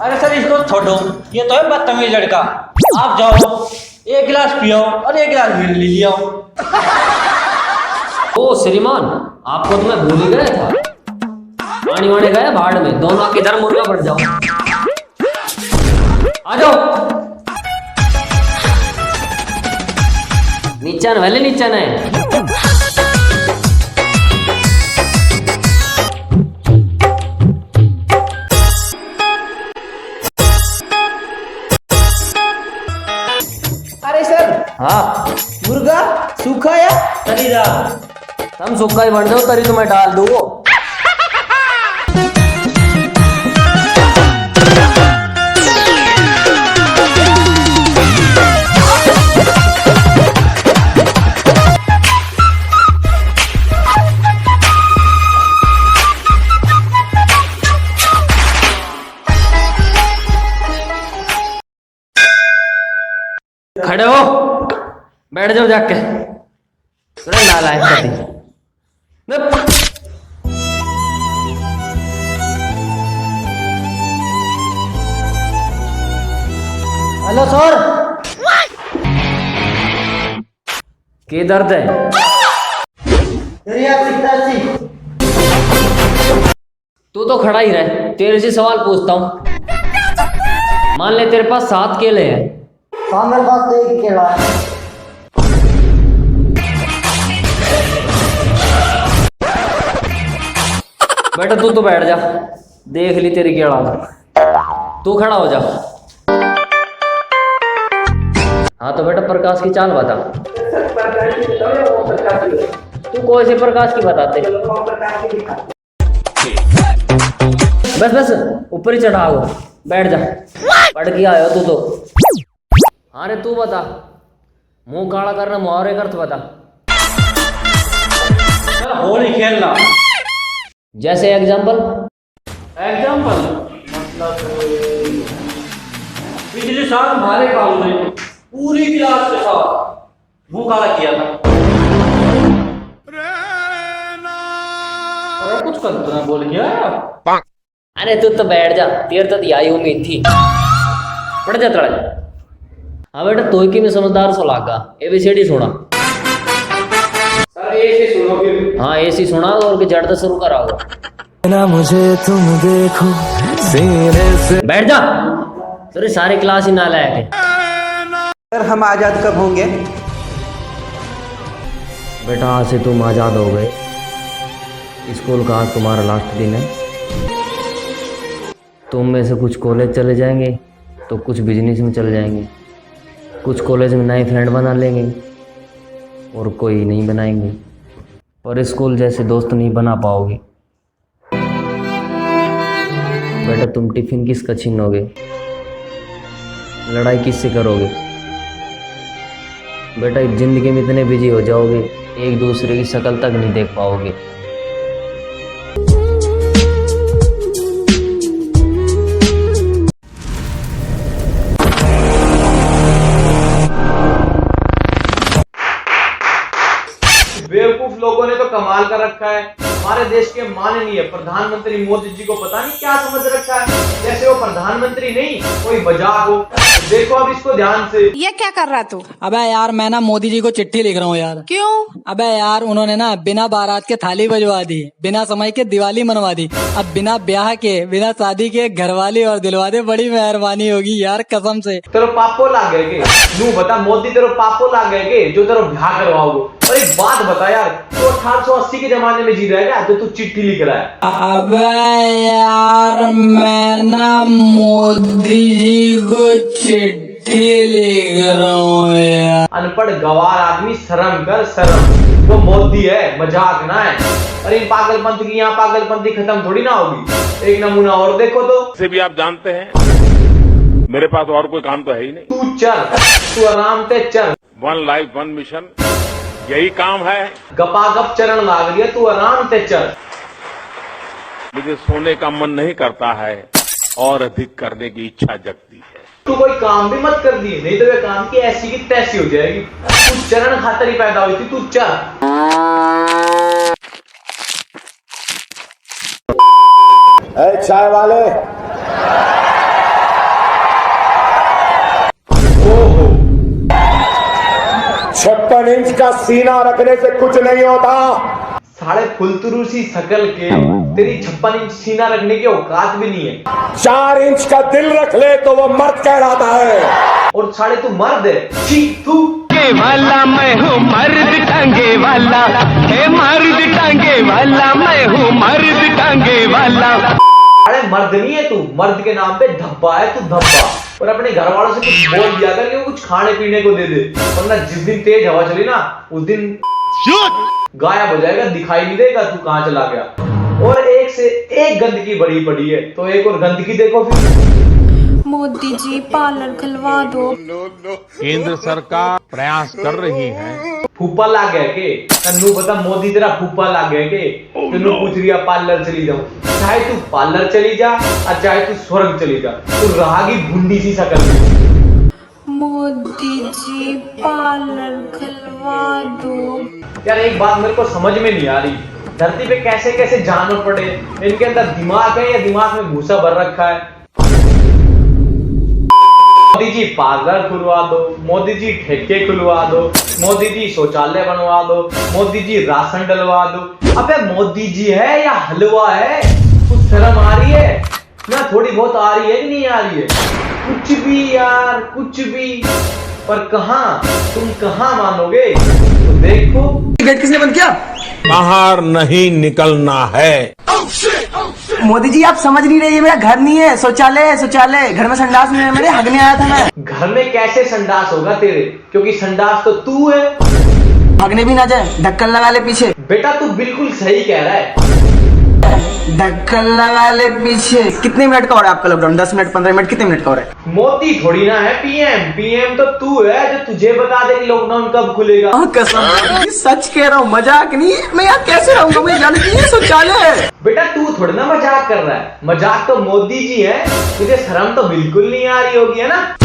अरे सर इसको छोड़ो, ये तो है बदतमीज लड़का। आप जाओ, एक गिलास पियो और एक गिलास भी ले लिया। ओ श्रीमान, आपको तो मैं भूल ही गया था। पानी वाने गए भाड़ में, दोनों किधर मुर्गा पड़ जाओ। आ जाओ। नीचा न नीचा न। अरे सर हाँ मुर्गा सूखा या तरीदा? तुम सूखा ही बन जाओ, तरी तो मैं डाल दूंगा। खड़े हो, बैठ जाओ जाके। नालायक कति। Hello sir. क्या दर्द है? तू तो खड़ा ही रहे, तेरे से सवाल पूछता हूँ। मान ले तेरे पास 7 केले हैं। मेरे पास तो एक केला है। बेटा तू तो बैठ जा, देख ली तेरी केला। तू खड़ा हो जा। हाँ तो बेटा प्रकाश की चाल बता। तू कौन से प्रकाश की बताते? बस बस ऊपर ही चढ़ाओ, बैठ जा। पढ़ के आयो तू तो। हाँ रे तू बता, मुंह काला करना मुहावरे का अर्थ बता। होली खेलना। जैसे एग्जाम्पल मतलब पिछले साल हमारे कॉलेज में पूरी क्लास के साथ मुंह काला किया था। अरे कुछ कर बोल गया। अरे तू तो बैठ जा, तेरे तो यही उम्मीद थी। पढ़ जा तड़े। हाँ बेटा तो की में समझदार सो लागा। ABCD सुना। ऐसे सुनो फिर। हाँ ऐसे सुना और के जड़ शुरू कराओ ना मुझे तुम देखो सीने से। बैठ जा। तेरे सारे क्लास ही नालायक है। सर हम आजाद कब होंगे? बेटा आज से तुम आज़ाद हो गए। स्कूल का आज तुम्हारा लास्ट दिन है। तुम में से कुछ कॉलेज चले जाएंगे तो कुछ बिजनेस में चले जाएंगे, कुछ कॉलेज में नए फ्रेंड बना लेंगे और कोई नहीं बनाएंगे, और स्कूल जैसे दोस्त नहीं बना पाओगे। बेटा तुम टिफिन किसका छीनोगे, लड़ाई किससे करोगे? बेटा जिंदगी में इतने बिजी हो जाओगे एक दूसरे की शक्ल तक नहीं देख पाओगे। बेवकूफ लोगों ने तो कमाल कर रखा है। हमारे देश के माननीय प्रधानमंत्री मोदी जी को पता नहीं क्या समझ रखा है, जैसे वो प्रधानमंत्री नहीं कोई मजाक हो। देखो अब इसको ध्यान से। ये क्या कर रहा तू? अबे यार मैं ना मोदी जी को चिट्ठी लिख रहा हूँ यार। क्यों? अबे यार उन्होंने ना बिना बारात के थाली बजवा दी, बिना समय के दिवाली मनवा दी, अब बिना ब्याह के बिना शादी के घरवाली और दिलवा दे। बड़ी मेहरबानी होगी यार कसम से। तेरे पापो लाग गए के नू बता, मोदी तेरे पापो लाग गए के जो तेरे ब्याह करवाओगे। और एक बात बता यार, तो 1880 के जमाने में जी रहा है तो तू चिट्ठी लिख रहा है। अबे यार मैं ना मोदी जी को चिट्ठी लिख रहा हूँ यार। अनपढ़ गवार आदमी शर्म कर शर्म। वो मोदी है मजाक ना है। अरे इन पागलपंथी की यहाँ पागलपंथी खत्म थोड़ी ना होगी। एक नमूना और देखो तो। से भी आप जानते हैं मेरे पास और कोई काम तो है ही नहीं। तू चल, तू आराम से चल। 1 लाइफ 1 मिशन यही काम है। गपागप चरण लाग रही है, तू आराम से चल। मुझे सोने का मन नहीं करता है और अधिक करने की इच्छा जगती है। तू कोई काम भी मत कर दी, नहीं तो ये काम की ऐसी की तैसी हो जाएगी। तू चरण खातर ही पैदा हुई थी, तू चल। चाय वाले 56 इंच का सीना रखने से कुछ नहीं होता। साढ़े फुलतुरू सी शकल के तेरी 56 इंच सीना रखने की औकात भी नहीं है। 4 इंच का दिल रख ले तो वो मर्द कहलाता है। और साढ़े तू मर्द है। तू वाला मैं हूँ मर्द टांगे वाला, हे मर्द टांगे वाला मैं हूँ मर्द टांगे वाला। अरे मर्द नहीं है तू, मर्द के नाम पे धब्बा है तू, धब्बा। और अपने घर वालों से कुछ बोल दिया कर कि वो कुछ खाने पीने को दे दे, वरना जिस दिन तेज हवा चली ना उस दिन गायब हो जाएगा, दिखाई नहीं देगा तू कहाँ चला गया। और एक से एक गंदगी बड़ी पड़ी है, तो एक और गंदगी देखो फिर। मोदी जी पार्लर खुलवा दो। केंद्र सरकार प्रयास कर रही है। फूफा लाग गया के तन्नू पता, मोदी तेरा फूफा लाग गया के तन्नू पूछ रही पार्लर चली जाऊं। चाहे तू पार्लर चली जा और चाहे तू स्वर्ग चली जा, तू रहागी भुंडी सी शकल। मोदी जी पार्लर खुलवा दो। यार एक बात मेरे को समझ में नहीं आ रही, धरती पे कैसे कैसे जानवर पड़े, इनके अंदर दिमाग है या दिमाग में भूसा भर रखा है। मोदी जी पार्लर खुलवा दो, मोदी जी ठेके खुलवा दो, मोदी जी शौचालय बनवा दो, मोदी जी राशन डलवा दो। अबे मोदी जी है या हलवा है? कुछ शर्म आ रही है ना? थोड़ी बहुत आ रही है कि नहीं आ रही है? कुछ भी यार, कुछ भी। पर कहाँ, तुम कहाँ मानोगे? तो देखो गेट किसने बंद किया? बाहर नहीं निकलना है। मोदी जी आप समझ नहीं रहे, ये मेरा घर नहीं है, शौचालय है, शौचालय। घर में संडास नहीं है, मेरे हगने आया था मैं। घर में कैसे संडास होगा तेरे, क्योंकि संडास तो तू है। हगने भी ना जाए, ढक्कन लगा ले पीछे। बेटा तू बिल्कुल सही कह रहा है, ढक्कन लगा ले पीछे। कितने मिनट का हो रहा है आपका लॉकडाउन? 10 मिनट, 15 मिनट, कितने मिनट का हो रहा है? मोदी थोड़ी ना है पीएम। पीएम तो तू है जो तुझे बता दे कि लॉकडाउन कब खुलेगा। कसम सच कह रहा हूँ, मजाक नहीं। मैं यहाँ कैसे रहूंगा? मुझे जानती है शौचालय है। बेटा तू थोड़ी ना मजाक कर रहा है, मजाक तो मोदी जी है। तुझे शर्म तो बिल्कुल नहीं आ रही होगी, है ना?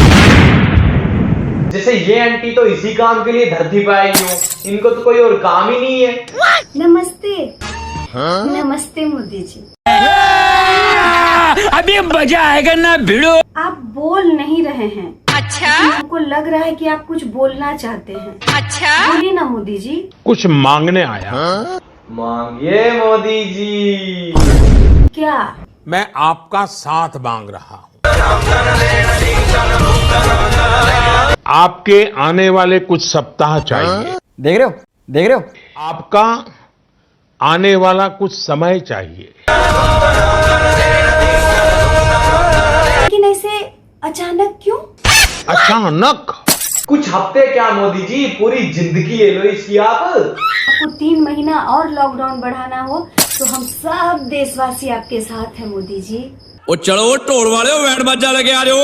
जैसे ये आंटी तो इसी काम के लिए धरती पे आई हो, इनको तो कोई और काम ही नहीं है। नमस्ते। नमस्ते मोदी जी। अभी मजा आएगा ना भिड़ो। आप बोल नहीं रहे हैं, अच्छा, हमको लग रहा है कि आप कुछ बोलना चाहते हैं। अच्छा, बोलिए ना मोदी जी। कुछ मांगने आया। मांगिए मोदी जी। क्या? मैं आपका साथ मांग रहा हूँ। आपके आने वाले कुछ सप्ताह चाहिए। देख रहे हो, देख रहे हो? आपका आने वाला कुछ समय चाहिए। लेकिन ऐसे अचानक क्यों? अचानक? कुछ हफ्ते क्या मोदी जी, पूरी जिंदगी ले लो इसकी आप। आपको 3 महीना और लॉकडाउन बढ़ाना हो तो हम सब देशवासी आपके साथ हैं मोदी जी। ओ चलो ढोल वाले बैंड बाजा लेके आ जाओ।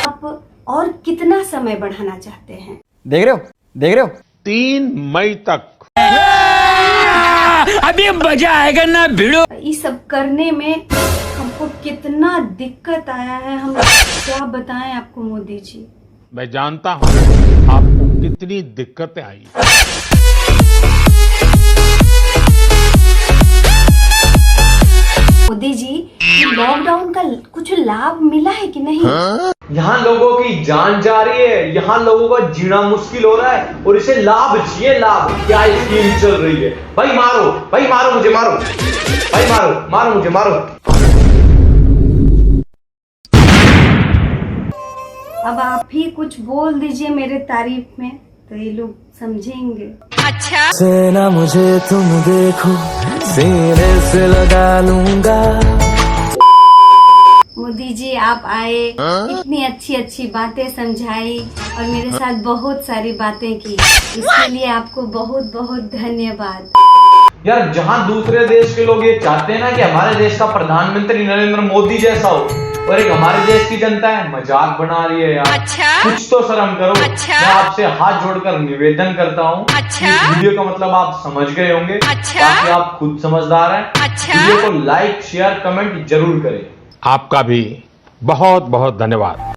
आप और कितना समय बढ़ाना चाहते हैं? देख रहे हो, देख रहे हो? 3 मई तक। अभी मजा आएगा ना भिड़ो। ये सब करने में हमको कितना दिक्कत आया है, हम क्या बताएं आपको मोदी जी। मैं जानता हूँ आपको कितनी दिक्कतें आई। मोदी जी, लॉकडाउन का कुछ लाभ मिला है कि नहीं? यहाँ लोगों की जान जा रही है, यहाँ लोगों का जीना मुश्किल हो रहा है और इसे लाभ चाहिए, लाभ। क्या स्कीम चल रही है? भाई मारो मुझे, मारो भाई, मारो मुझे, मारो। अब आप ही कुछ बोल दीजिए मेरे तारीफ में तो ये लोग समझेंगे। अच्छा, सेना मुझे तुम देखो, सीने से लगा लूंगा। मोदी जी आप आए, इतनी अच्छी अच्छी बातें समझाई और मेरे साथ बहुत सारी बातें की, इसके लिए आपको बहुत बहुत धन्यवाद। यार जहाँ दूसरे देश के लोग ये चाहते हैं ना कि हमारे देश का प्रधानमंत्री नरेंद्र मोदी जैसा हो, और एक हमारे देश की जनता है मजाक बना रही है यार। अच्छा, कुछ तो शर्म करो। अच्छा, मैं आपसे हाथ जोड़कर निवेदन करता हूँ। अच्छा, इस वीडियो का मतलब आप समझ गए होंगे। अच्छा, बाकी आप खुद समझदार हैं। अच्छा, वीडियो को लाइक शेयर कमेंट जरूर करें। आपका भी बहुत बहुत धन्यवाद।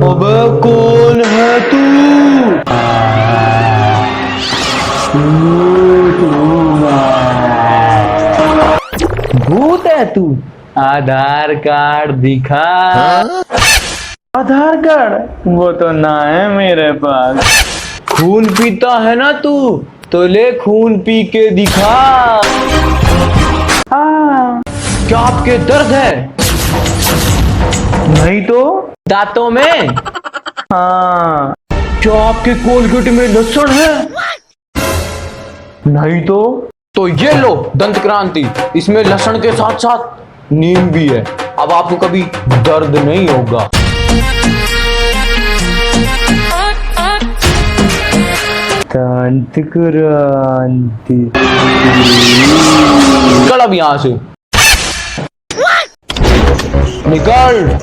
अबे कौन है तू? भूत है तू? आधार कार्ड दिखा। आधार कार्ड वो तो ना है मेरे पास। खून पीता है ना तू, तो ले खून पी के दिखा। हाँ, क्या आपके दर्द है? नहीं तो दांतों में। हाँ, क्या आपके कोलगेट में लहसुन है? नहीं तो ये लो दंत क्रांति, इसमें लहसुन के साथ साथ नीम भी है। अब आपको कभी दर्द नहीं होगा। शांत क्रांति। निकल अब यहाँ से, निकल।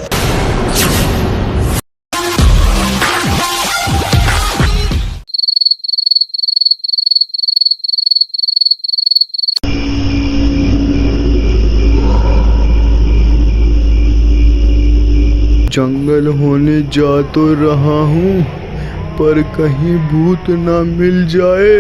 जंगल होने जा तो रहा हूँ, पर कहीं भूत ना मिल जाए।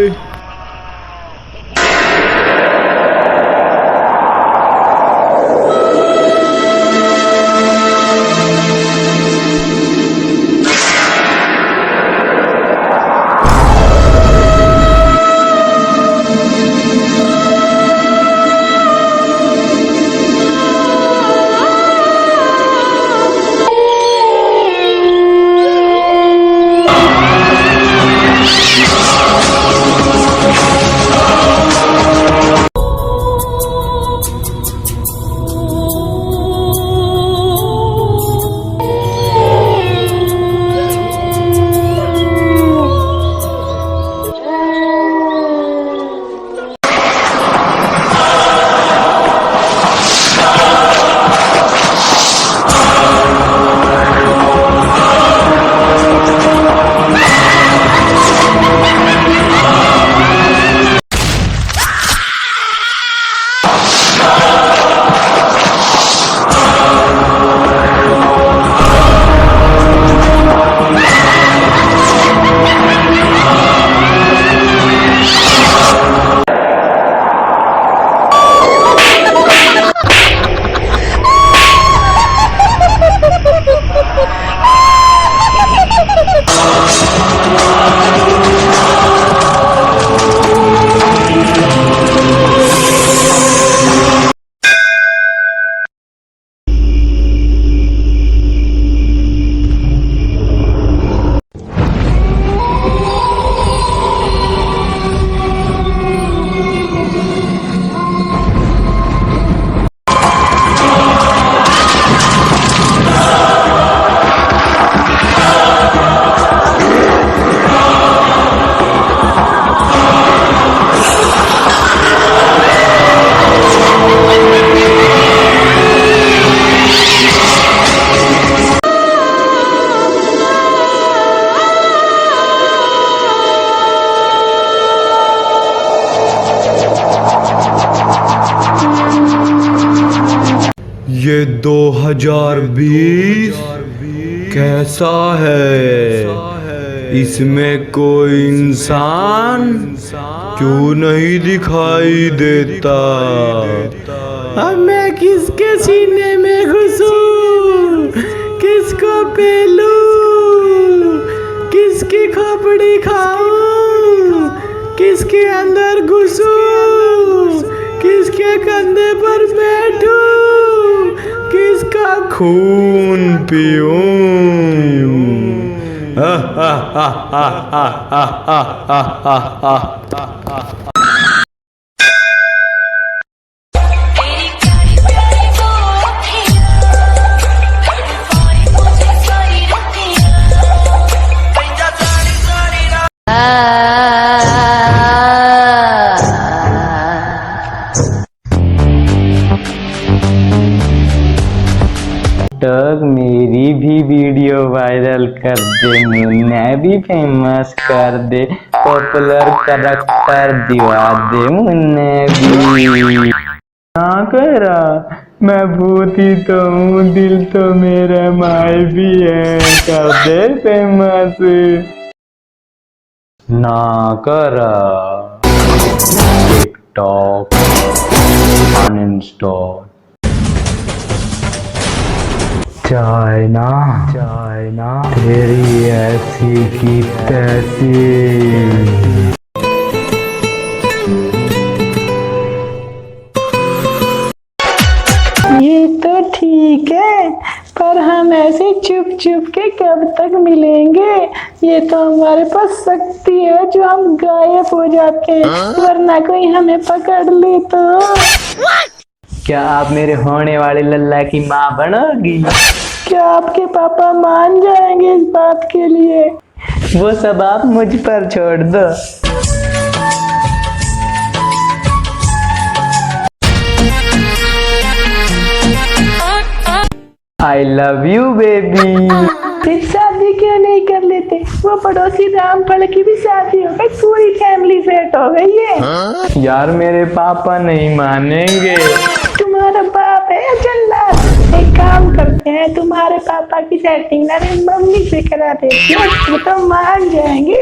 ये 2020 कैसा है? इसमें कोई इंसान क्यों नहीं दिखाई देता? अब मैं किसके सीने में घुसूं? किसको पेलूं? किसकी खोपड़ी खाऊं? किसके अंदर घुसूं? किसके कंधे पर बैठूं? किसका खून पीऊं? मेरी भी वीडियो वायरल कर दे, मुन्ने भी फेमस कर दे, पॉपुलर करैक्टर दिवा दे मुन्ने भी। ना करा, मैं भूत ही तो हूँ, दिल तो मेरा माई भी है, कर दे फेमस। ना करा, टिकटॉक अनइंस्टॉल। चाइना तेरी ऐसी की तैसी। ये तो ठीक है, पर हम ऐसे चुप चुप के कब तक मिलेंगे? ये तो हमारे पास शक्ति है जो हम गायब हो जाते हैं, वरना कोई हमें पकड़ ले तो। क्या आप मेरे होने वाले लल्ला की माँ बनोगी? क्या आपके पापा मान जाएंगे इस बात के लिए? वो सब आप मुझ पर छोड़ दो। I love you baby. फिर शादी क्यों नहीं कर लेते? वो पड़ोसी रामफल की भी शादी हो गई, पूरी फैमिली सेट हो गई है। यार मेरे पापा नहीं मानेंगे। तुम्हारा बाप है जल्लाद। एक काम करते हैं, तुम्हारे पापा की सेटिंग ना मेरी मम्मी से करा देती हूँ, वो तो मान जाएंगे।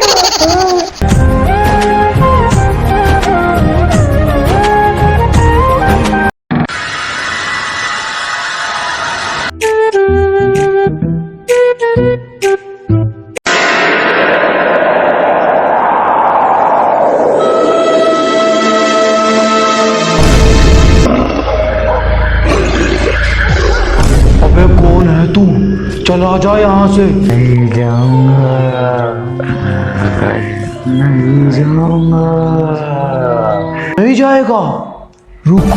अबे कौन है तू? चला जा यहाँ से। नहीं जाऊंगा, नहीं जाऊंगा। नहीं जाएगा? रुक।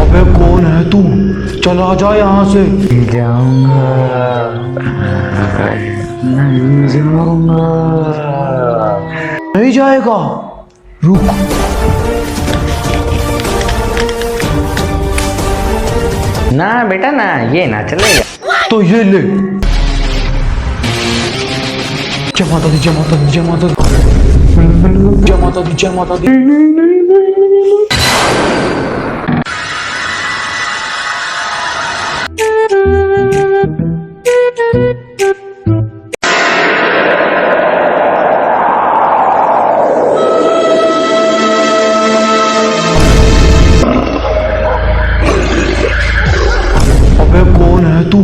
अबे कौन है तू? चला जा यहाँ से। नहीं जाऊंगा, नहीं जाऊंगा। नहीं जाएगा? रुक। ना बेटा ना, ये ना चलेगा। तो ये ले। जय माता दी, जय माता दी, जय माता दी, जय माता दी, जय माता दी। अबे कौन है तू?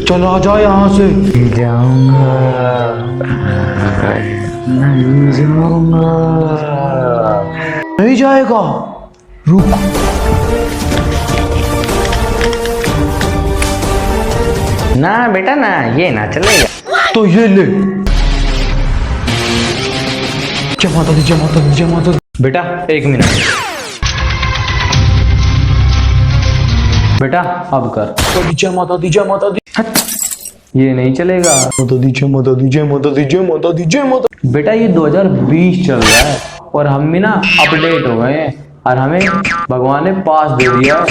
चला जा यहाँ से। नहीं जाऊंगा, नहीं जाऊंगा। नहीं जाएगा? रुक। ना बेटा ना, ये ना चलेगा। तो ये ले। जय माता दी, जय माता दी, जय माता दी। बेटा 1 मिनट। बेटा अब कर। जय माता दी, जय माता दी। ये नहीं चलेगा। माता दी, जय माता दी, जय माता दी, जय माता दी, जय माता। बेटा ये 2020 चल रहा है और हम भी ना अपडेट हो गए हैं और हमें भगवान ने पास दे दिया है।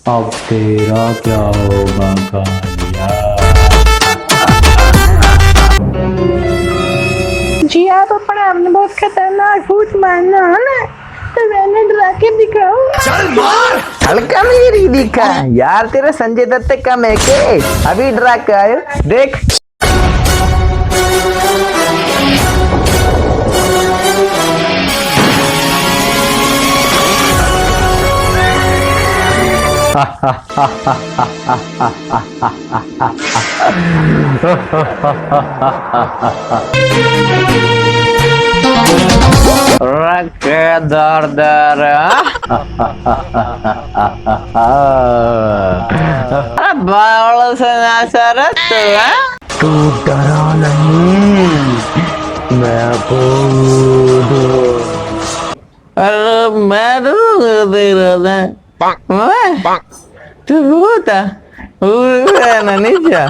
अब तेरा क्या होगा कालिया? जी आप अपने आपने बहुत खतरनाक भूत मानना है ना, तो मैंने डरा के दिखाऊं। चल मार। हल्का मेरी दिखा यार, तेरे संजय दत्त का मैं के अभी डरा के आयो देख। रखे दर्द बावल से ना सरत तू डरा नहीं, मैं भूत। अरे मैं तो दे रहा था, तू भूत है नहीं जा।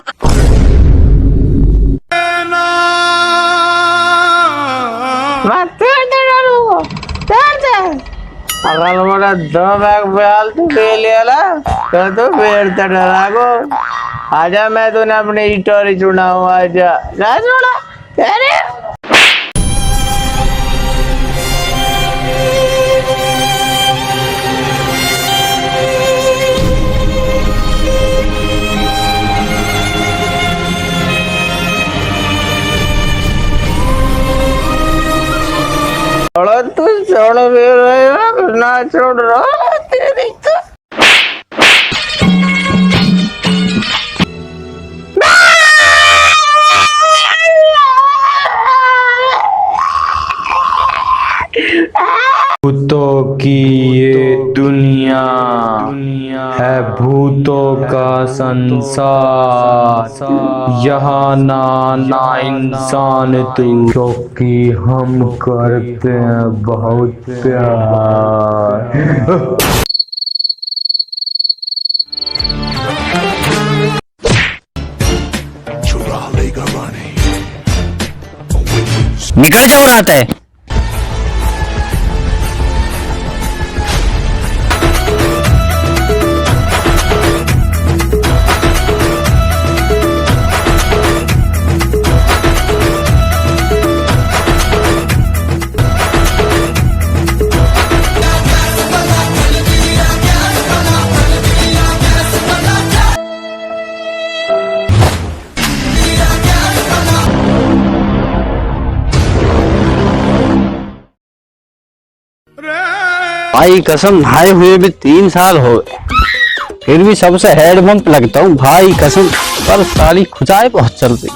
अगर मेरा 2 बैग बैल तू ले लिया तो तू पेड़ तक डरा को आजा, मैं तूने अपनी स्टोरी सुनाऊं। आजा ना सुना अरे तू छोड़ भी रहे हो ना छोड़ रहा तेरी तो। है भूतों का संसार, यहाँ ना इंसान तू, क्योंकि हम करते हैं बहुत प्यार। निकल जाओ रात है। भाई कसम नहाए हुए भी 3 साल हो गए, फिर भी सबसे हैंडपंप लगता हूँ भाई कसम। पर साली खुचाए बहुत चल रही,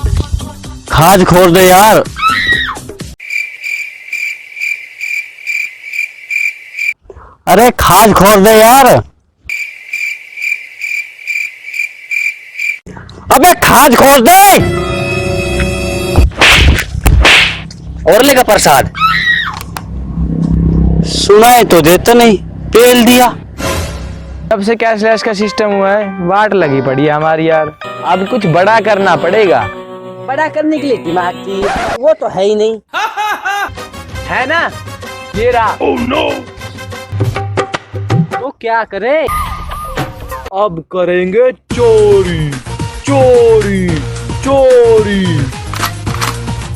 खाज खोल दे यार। अरे खाज खोल दे यार, अबे खाज खोल दे। और लेगा प्रसाद, सुनाए तो देता नहीं, तेल दिया। तब से कैशलेस का सिस्टम हुआ है, वाट लगी पड़ी है हमारी यार। अब कुछ बड़ा करना पड़ेगा। बड़ा करने के लिए दिमाग चाहिए, वो तो है ही नहीं। है ना, ये रहा। oh, no. तो क्या करे? अब करेंगे चोरी चोरी चोरी।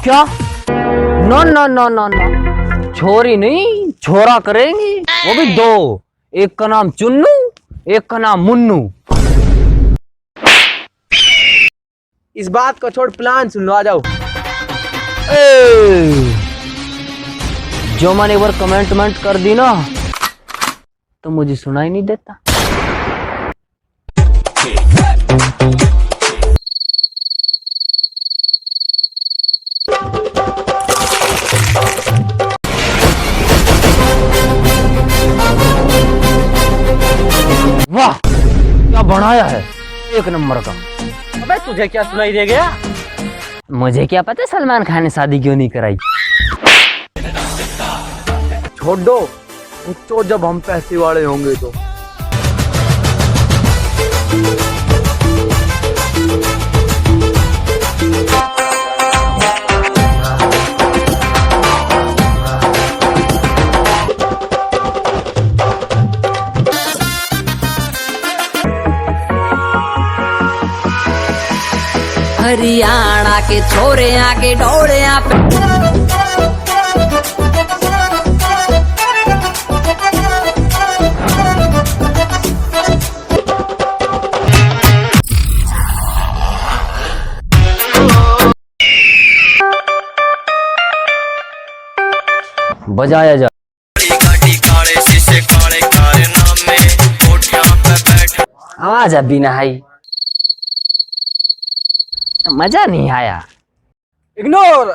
क्या? No no no no no, छोरी नहीं छोरा करेंगे, वो भी 2। एक का नाम चुन्नू, एक का नाम मुन्नू। इस बात को छोड़, प्लान सुन लो, आ जाओ। जो मैंने एक बार कमेंट कर दी ना तो मुझे सुनाई नहीं देता। वाह क्या बनाया है, 1 नंबर का। अबे तुझे क्या सुनाई दे गया? मुझे क्या पता सलमान खान ने शादी क्यों नहीं कराई। छोड़ दो, तो जब हम पैसे वाले होंगे तो। हरियाणा के छोरे आके दौड़े पे बजाया जा। आवाज अभी ना आई, मजा नहीं आया। इग्नोर।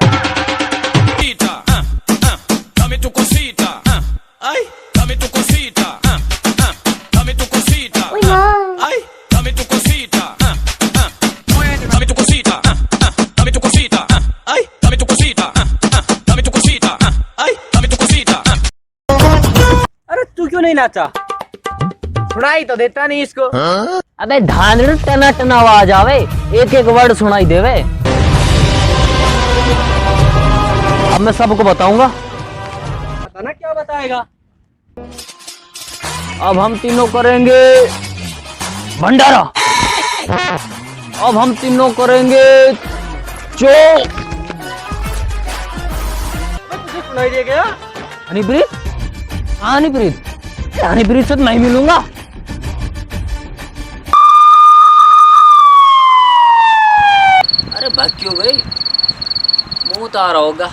अरे तू क्यों नहीं नाचा? सुनाई तो देता नहीं इसको। अबे धान टना टना आवाज आवे, एक एक वर्ड सुनाई देवे। अब मैं सबको बताऊंगा। बताना क्या बताएगा? अब हम तीनों करेंगे भंडारा, अब हम तीनों करेंगे तुझे सुनाई दे गया? हनीप्रीत, हनीप्रीत, हनीप्रीत से नहीं मिलूंगा। अरे भाग क्यों गई? मुंह तो आ रहा होगा।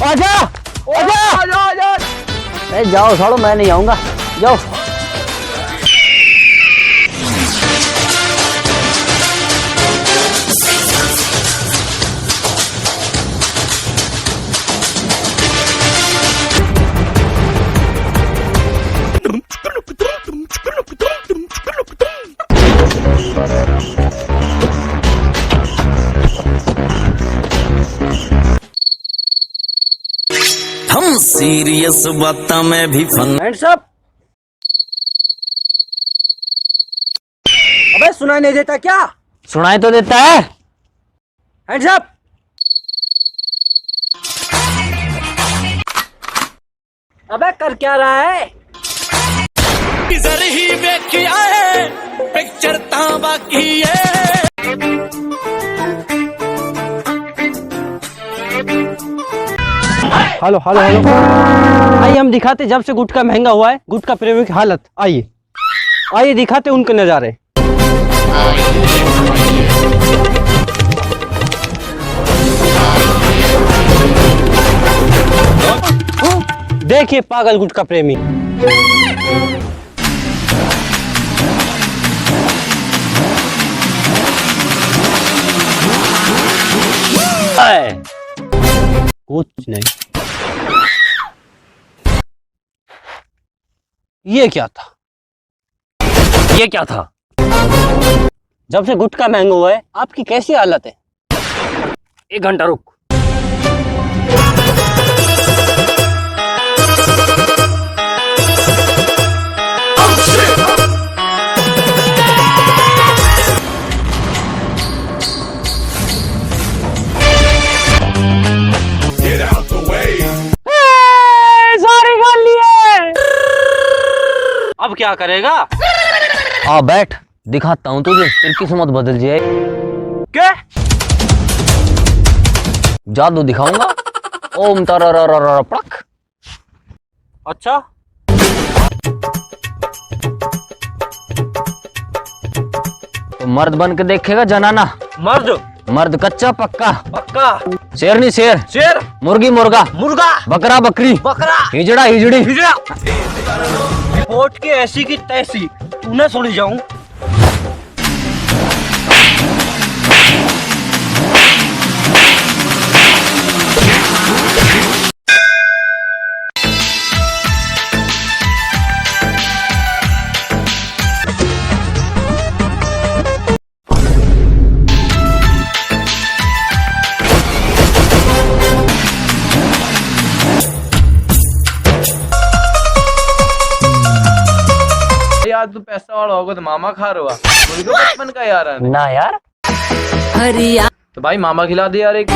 आजा, आजा, आजा, आजा। अरे जाओ छोड़ो, मैं नहीं आऊंगा, जाओ। हम सीरियस बातों में भी फन। Hands up. अबे सुनाई नहीं देता क्या? सुनाई तो देता है। Hands up. अबे कर क्या रहा है? इधर ही देखिया है पिक्चर ता बाकी है। हेलो हेलो हेलो, आइए हम दिखाते जब से गुटखा महंगा हुआ है गुटखा प्रेमी की हालत। आइए आइए दिखाते उनके नजारे। देखिए पागल गुटखा प्रेमी। कुछ नहीं। ये क्या था? ये क्या था? जब से गुटखा महंगा हुआ है आपकी कैसी हालत है? 1 घंटा रुक। सारी कर लिए। अब क्या करेगा? आ बैठ, दिखाता हूँ तुझे, तेरी किस्मत बदल जाए। क्या? जादू दिखाऊंगा। ओम तररररर पड़क। अच्छा तो मर्द बन के देखेगा जनाना? मर्द कच्चा पक्का। शेरनी शेर। मुर्गी मुर्गा। बकरा बकरी। हिजड़ा हिजड़ी। वोट के ऐसी की तैसी तूने सुनी जाऊं। यार तू पैसा वाला होगा तो मामा खा रहा मुझे तो बचपन का यार है ना यार। तो भाई मामा खिला दे यार एक।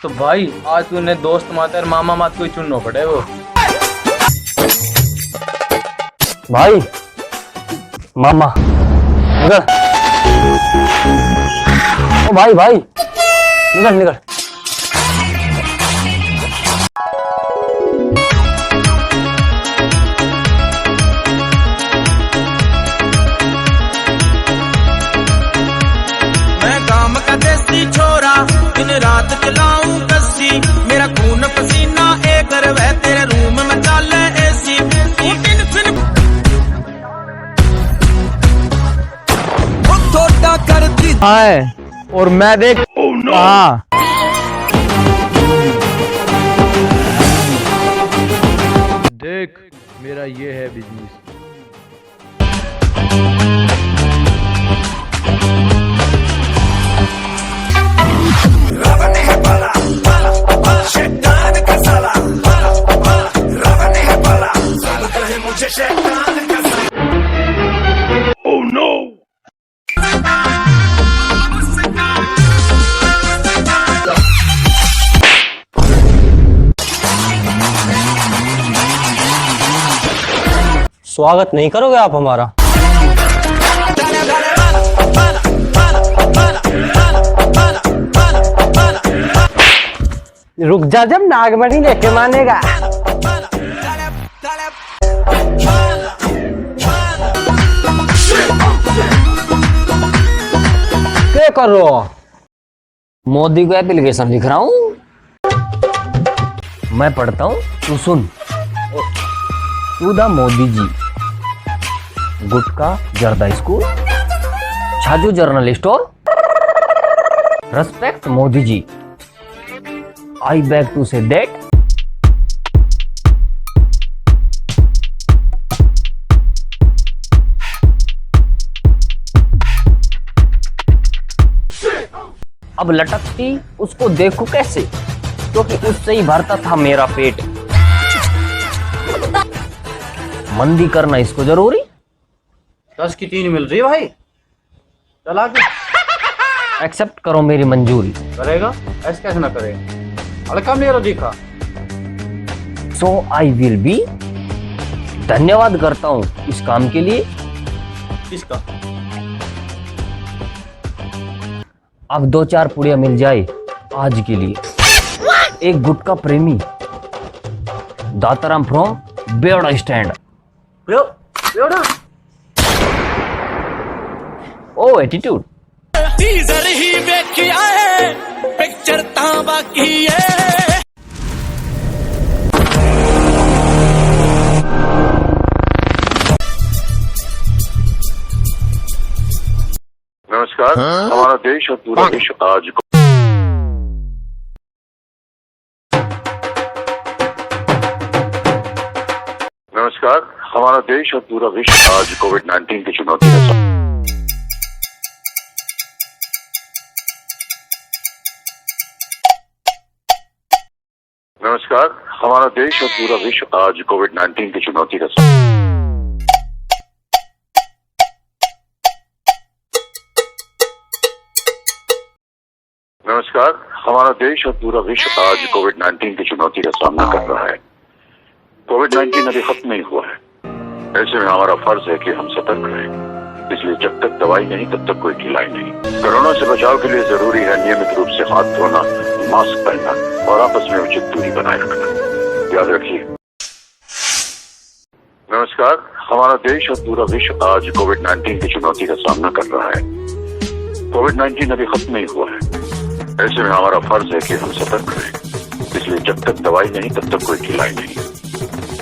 तो भाई आज तूने दोस्त माता और मामा मात कोई चुनना पड़े वो। भाई मामा निकल। ओ भाई भाई निकल निकल। छोरा दिन रात चलाऊं कस्सी मेरा खून पसीना ए कर वह तेरे रूम में चल एसी थोड़ा करती है और मैं देख हाँ देख मेरा ये है बिजनेस। स्वागत नहीं करोगे आप हमारा? रुक जा जब नागमणि लेके मानेगा। क्या कर रहे हो? मोदी को एप्लीकेशन लिख रहा हूँ। मैं पढ़ता हूँ तू सुन। टू द मोदी जी, गुटका जर्दा स्कूल, छाजू जर्नलिस्ट और respect Modi ji. I beg to say that अब लटकती उसको देखो कैसे। क्योंकि उससे ही भरता था मेरा पेट। मंदी करना इसको जरूरी। 10 की 3 मिल रही है भाई, चला के एक्सेप्ट करो मेरी मंजूरी। करेगा? ऐसे कैसे ना करेगा, हल्का मेरा दिखा। सो आई विल बी। धन्यवाद करता हूँ इस काम के लिए। किसका? अब 2-4 पुड़िया मिल जाए आज के लिए। एक गुटका प्रेमी दाताराम फ्रॉम बेवड़ा स्टैंड। बेवड़ा? Oh attitude. टीजर ही देखिया है, पिक्चर ता बाकी है। नमस्कार। हमारा देश और पूरा विश्व आज नमस्कार। हमारा देश और पूरा विश्व आज कोविड-19 की चुनौती का नमस्कार। हमारा देश और पूरा विश्व आज कोविड-19 की चुनौती का नमस्कार। हमारा देश और पूरा विश्व आज कोविड-19 की चुनौती का सामना कर रहा है। कोविड-19 अभी खत्म नहीं हुआ है, ऐसे में हमारा फर्ज है कि हम सतर्क रहें। इसलिए जब तक दवाई नहीं तब तक कोई ढिलाई नहीं। कोरोना से बचाव के लिए जरूरी है नियमित रूप से हाथ धोना, मास्क पहनना और आपस में उचित दूरी बनाए रखना। याद रखिए। नमस्कार। हमारा देश और पूरा विश्व आज कोविड-19 की चुनौती का सामना कर रहा है। कोविड-19 अभी खत्म नहीं हुआ है, ऐसे में हमारा फर्ज है कि हम सतर्क रहें। इसलिए जब तक दवाई नहीं तब तक कोई ढिलाई नहीं।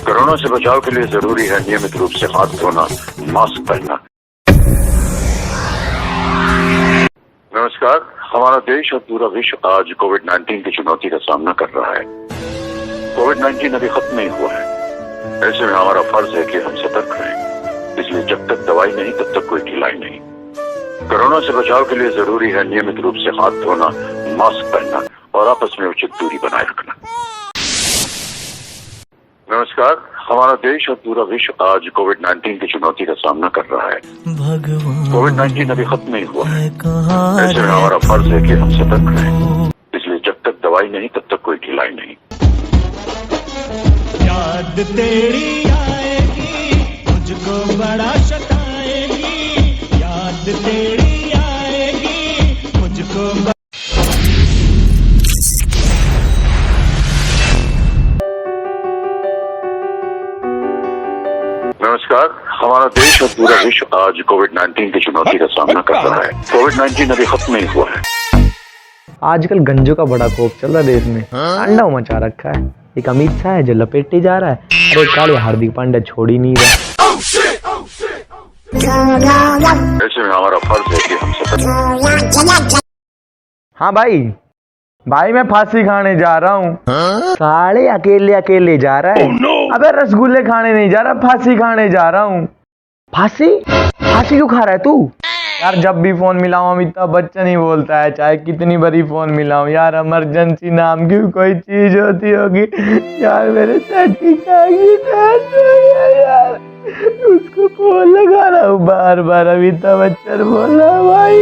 कोरोना से बचाव के लिए जरूरी है नियमित रूप से हाथ धोना, मास्क पहनना। नमस्कार। हमारा देश और पूरा विश्व आज कोविड-19 की चुनौती का सामना कर रहा है। कोविड-19 अभी खत्म नहीं हुआ है, ऐसे में हमारा फर्ज है कि हम सतर्क रहें। इसलिए जब तक दवाई नहीं तब तक कोई ढिलाई नहीं। कोरोना से बचाव के लिए जरूरी है नियमित रूप से हाथ धोना, मास्क पहनना और आपस में उचित दूरी बनाए रखना। नमस्कार। हमारा देश और पूरा विश्व आज कोविड-19 की चुनौती का सामना कर रहा है। कोविड-19 अभी खत्म नहीं हुआ है, ऐसे में हमारा फर्ज है कि हम सतर्क रहें। इसलिए जब तक दवाई नहीं तब तक कोई ढिलाई नहीं। याद तेरी आएगी, मुझको बड़ा सताएगी। याद तेरी आएगी, मुझको नमस्कार। हमारा देश और पूरा विश्व आज कोविड-19 की चुनौती का सामना कर रहा है। कोविड-19 अभी खत्म नहीं हुआ है। आजकल गंजों का बड़ा खौफ चल रहा है देश में, अंडा मचा रखा है। एक अमित शाह है जो लपेटे जा रहा है, और एक काले हार्दिक पांड्या छोड़ ही नहीं रहा। ऐसे में हमारा फर्ज है कि हम सतर्क। हाँ भाई मैं फांसी खाने जा रहा हूँ। साले अकेले जा रहा है। अबे रसगुल्ले खाने नहीं जा रहा, फांसी खाने जा रहा हूँ। फांसी क्यों खा रहा है तू? यार जब भी फोन मिलाऊं अमिताभ बच्चन ही बोलता है, चाहे कितनी बड़ी फोन मिलाऊं। यार इमरजेंसी नाम की कोई चीज होती होगी यार, मेरे यार उसको फोन लगा रहा हूँ बार अमिताभ बच्चन बोला भाई।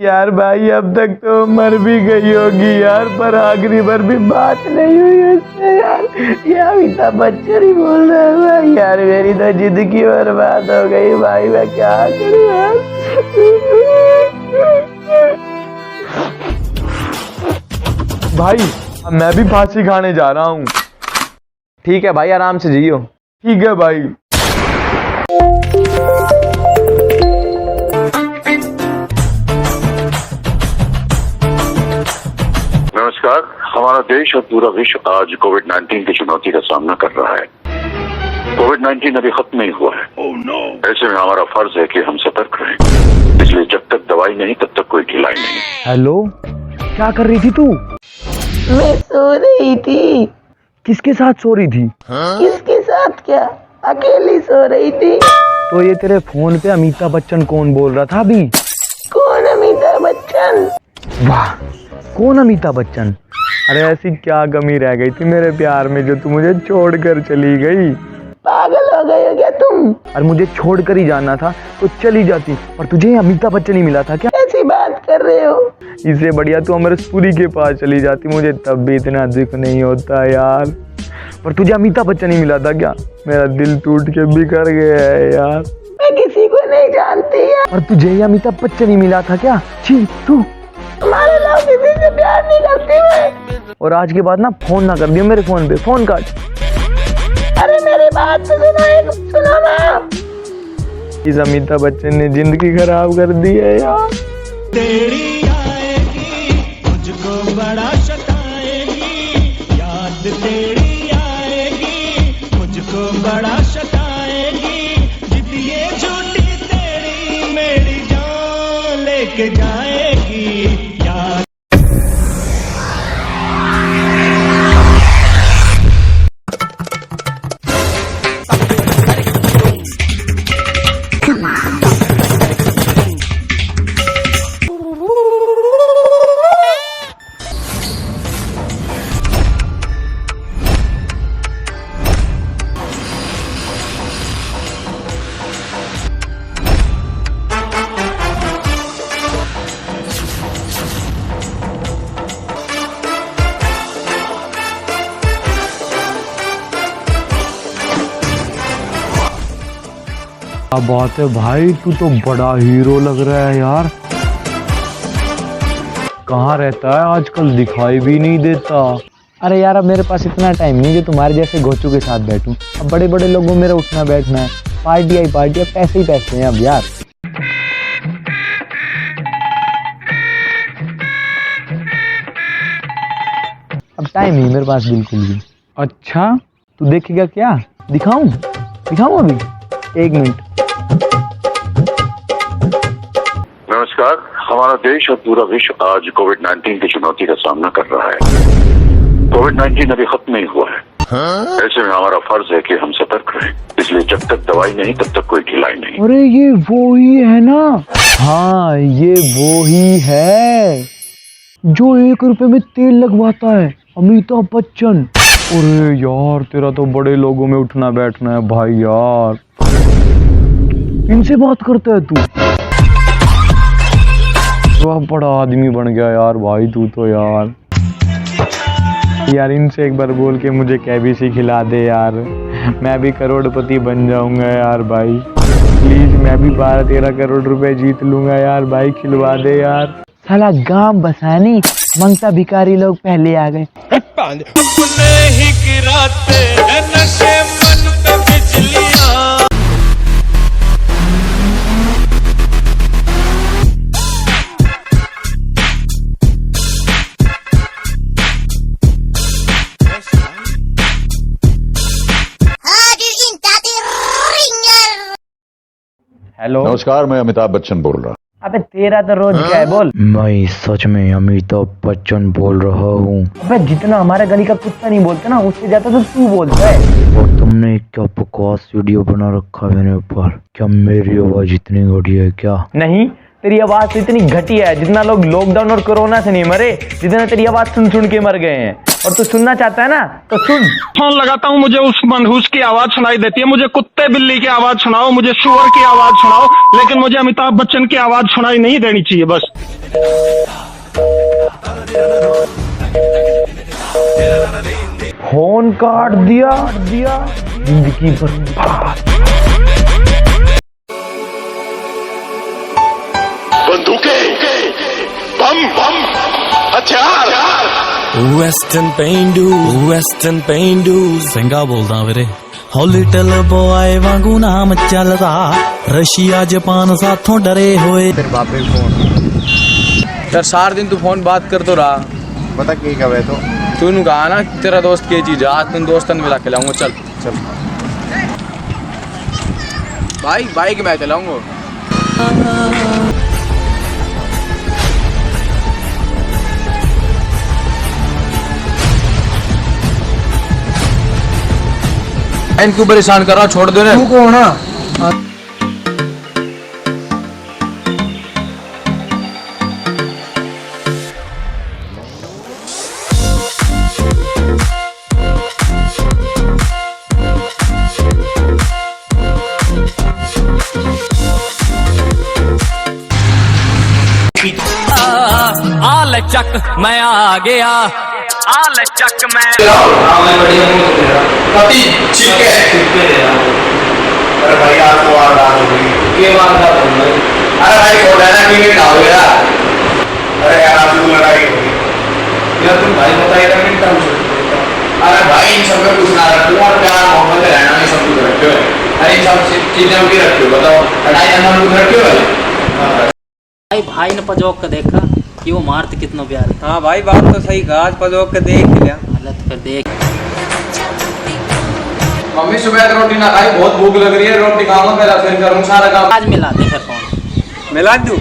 यार भाई अब तक तो मर भी गई होगी यार, पर आखिरी बार भी बात नहीं हुई उससे यार। ये अमिताभ बच्चन ही बोल रहा है भाई। यार मेरी तो जिंदगी बर्बाद हो गई भाई, मैं क्या करूं यार। भाई मैं भी फांसी खाने जा रहा हूँ। ठीक है भाई, आराम से जियो। ठीक है भाई। नमस्कार। हमारा देश और पूरा विश्व आज कोविड-19 की चुनौती का सामना कर रहा है। कोविड-19 अभी खत्म नहीं हुआ है, ऐसे में हमारा फर्ज है कि हम सतर्क रहें। इसलिए जब तक दवाई नहीं तब तक कोई ढिलाई नहीं। हेलो, क्या कर रही थी तू? मैं सो रही थी। किसके साथ सो रही थी? किसके साथ क्या, अकेली सो रही थी। तो ये तेरे फोन पे अमिताभ बच्चन कौन बोल रहा था अभी? कौन अमिताभ बच्चन? वाह, कौन अमिताभ बच्चन? अरे ऐसी क्या कमी रह गई थी मेरे प्यार में जो तू मुझे छोड़कर चली गई? पागल हो गई हो क्या तुम? और मुझे छोड़कर ही जाना था तो चली जाती, और तुझे अमिताभ बच्चन ही मिला था क्या? ऐसी बात कर रहे हो? इससे बढ़िया तू अमरीशपुरी के पास चली जाती, मुझे तब भी इतना दुख नहीं होता यार। पर तुझे अमिताभ बच्चन ही मिला था क्या? मेरा दिल टूट के बिखर गया है यार। मैं किसी को नहीं जानती यार। और तुझे ही अमिताभ बच्चन ही मिला था क्या? छी तू, तुम्हारे लोग किसी से प्यार नहीं करती मैं। और आज के बाद ना फोन ना कर दियो मेरे फोन पे, फोन काट। अरे मेरी बात तो सुनो ना। इस अमिताभ बच्चन ने जिंदगी खराब कर दी है यार। तेरी आएगी मुझको बड़ा सताएगी, याद तेरी आएगी मुझको बड़ा सताएगी, जिद ये झूठी तेरी मेरी जान लेके जाएगी याद। क्या बात है भाई, तू तो बड़ा हीरो लग रहा है यार। कहाँ रहता है आजकल, दिखाई भी नहीं देता। अरे यार अब मेरे पास इतना टाइम नहीं कि तुम्हारे जैसे घोचू के साथ बैठूं। अब बड़े बड़े लोगों मेरा उठना बैठना है, पार्टी आई पार्टी, अब पैसे ही पैसे हैं अब यार। अब टाइम नहीं मेरे पास बिल्कुल भी। अच्छा तू देखेगा क्या? दिखाऊं अभी? 1 मिनट। नमस्कार। हमारा देश और पूरा विश्व आज कोविड-19 की चुनौती का सामना कर रहा है। कोविड-19 अभी खत्म नहीं हुआ है। ऐसे में हमारा फर्ज है कि हम सतर्क रहें। इसलिए जब तक दवाई नहीं तब तक कोई ढिलाई नहीं। अरे ये वो ही है ना? हाँ ये वो ही है जो 1 रुपए में तेल लगवाता है, अमिताभ बच्चन। अरे यार तेरा तो बड़े लोगों में उठना बैठना है भाई यार। इनसे बात करता है तू? वाह बड़ा आदमी बन गया यार भाई तू तो यार। यार इनसे एक बार बोल के मुझे केबीसी खिला दे यार, मैं भी करोड़पति बन जाऊंगा यार भाई। प्लीज मैं भी 12-13 करोड़ रुपए जीत लूंगा यार भाई, खिलवा दे यार। साला गांव बसानी मंगता भिखारी लोग पहले आ गए। अपने ही गिराते हैं नशे मन पे बिजलियां। हेलो नमस्कार, मैं अमिताभ बच्चन बोल रहा। अबे तेरा तो रोज क्या है बोल। मैं सच में अमिताभ बच्चन बोल रहा हूँ। अबे जितना हमारे गली का कुत्ता नहीं बोलता ना, उससे ज्यादा तो तू बोलता है। और तुमने क्या बकवास वीडियो बना रखा है मेरे ऊपर? क्या मेरी आवाज इतनी घटिया है क्या? नहीं, तेरी आवाज तो इतनी घटिया है जितना लोग लॉकडाउन और कोरोना से नहीं मरे, जितना तेरी आवाज सुन के मर गए हैं। और तू सुनना चाहता है ना तो सुन। फोन लगाता हूँ, मुझे उस मनहूस की आवाज सुनाई देती है, मुझे कुत्ते बिल्ली की आवाज सुनाओ, मुझे शुअर की आवाज सुनाओ, लेकिन मुझे अमिताभ बच्चन की आवाज सुनाई नहीं देनी चाहिए बस। फोन काट दिया जिंदगी बर्बाद। बंदूकें, बम, हथियार। ਵੈਸਟਰਨ ਪੇਂਡੂ ਸਿੰਘਾ ਬੋਲਦਾ ਵੀਰੇ ਹੋ ਲਿਟਲ ਬॉय ਵਾਂਗੂ ਨਾਮ ਚੱਲਦਾ रशिया जापान साथों डरे हुए। फिर बापे फोन यार, सारा दिन तू फोन बात कर तो रहा, पता की कब है तो तूने कहा ना तेरा दोस्त की चीज है, आज तुम दोस्तन मिला के लाऊंगा। चल भाई बाइक मैं चलाऊंगा। इनको परेशान कर रहा, छोड़ दे रहे। तू कौन है? चक मैं आ गया आ ले चक मैं अरे भाई यार तो आ रहा है ये मार रहा तुम अरे भाई छोड़ देना कि ये डाल गया अरे यार आप लोग लड़ाई हो गई यार तुम भाई बताइए ना मिनट टाइम अरे भाई इन सब में कुछ ना रखो और प्यार मोहब्बत रहना में सब कुछ रखे हो अरे इन सब चीजें भी रखे हो बताओ लड़ाई करना कुछ रखे हो भाई भाई ने पजोक का देखा कि वो मारते कितना प्यार। हाँ भाई बात तो सही कहा, आज पजोक के देख लिया हालत कर देख। मम्मी सुबह रोटी ना खाई बहुत भूख लग रही है रोटी खाऊंगा पहला फिर करूँ सारा काम आज मिला दे फिर फोन मिला दूं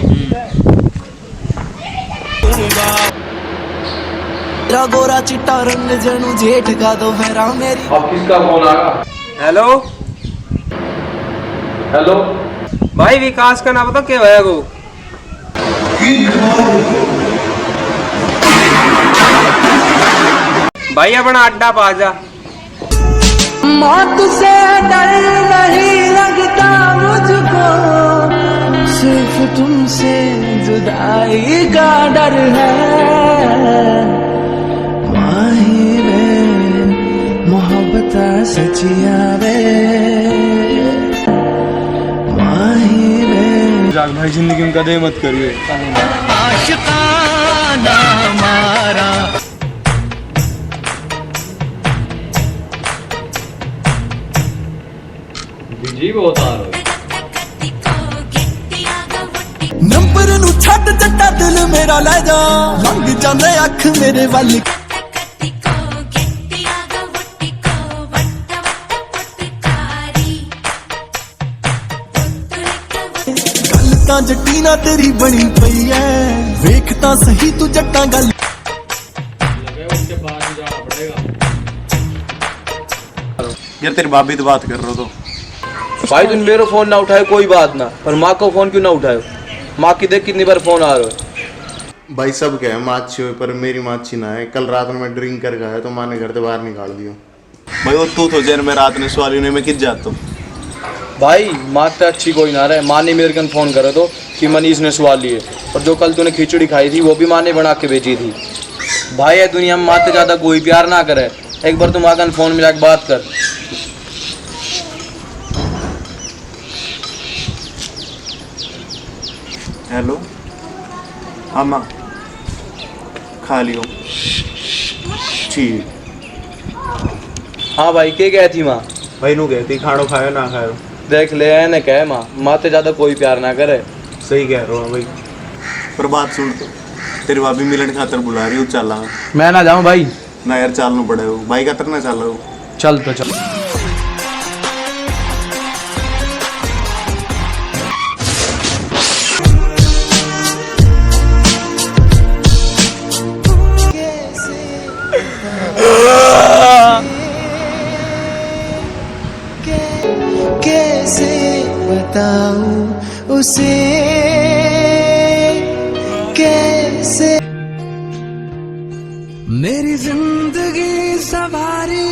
तेरा गोरा चिट्टा रंग जनू जेठ का तो फेरा मेरी। अब किसका फोन आ रहा? हेलो हेलो भाई विकास का ना पता क्या है वो भाई अपना अड्डा पा जा। मौत से डर नहीं लगता मुझको सिर्फ तुमसे जुदाई का डर है माही वे मोहब्बत सचिया वे माही वे जाग भाई जिंदगी में कदे मत करिए आशिकाना मारा नंबर नू छੱਡ जट्टा दिल मेरा ले जा लंघ जाने अख मेरे वाली गल तां जट्टी ना तेरी बनी पई है वेख तां सही तू जट्टा गल यार तेरी भाभी तो बात कर रहे हो तो भाई तुम मेरा फोन ना उठाए कोई बात ना, पर माँ को फोन क्यों ना उठाए? माँ की देख कितनी बार फोन आ रहा है। भाई सब क्या है माँ अच्छी हो पर मेरी माँ अच्छी ना है। कल रात में मैं ड्रिंक कर गया तो माँ ने घर से बाहर निकाल दिया। भाई वो तू तो जैन में रात ने सवाली ने मैं किस जाता हूँ भाई माँ तो अच्छी कोई ना रहे, माँ ने मेरे कन फोन करा तो कि मनीष ने सवाल लिए, और जो कल तूने खिचड़ी खाई थी वो भी माँ ने बना के भेजी थी। भाई ये दुनिया में माँ से ज़्यादा कोई प्यार ना करे। एक बार तुम आकर फोन मिला के बात कर। हेलो हाँ माँ खा लियो ठीक। हाँ भाई के गए थी माँ? भाई नू कहती खाड़ो खायो ना खायो देख ले ने कहे माँ से ज़्यादा कोई प्यार ना करे। सही कह रहा हूँ भाई पर बात सुन तो तेरी भाभी मिलन खातर बुला रही हूँ चल मैं ना जाऊँ भाई? ना यार चलना पड़े हो भाई का तरना चल रहा हूँ चल तो चल। कैसे बताऊं उसे कैसे मेरी जिंदगी सवारी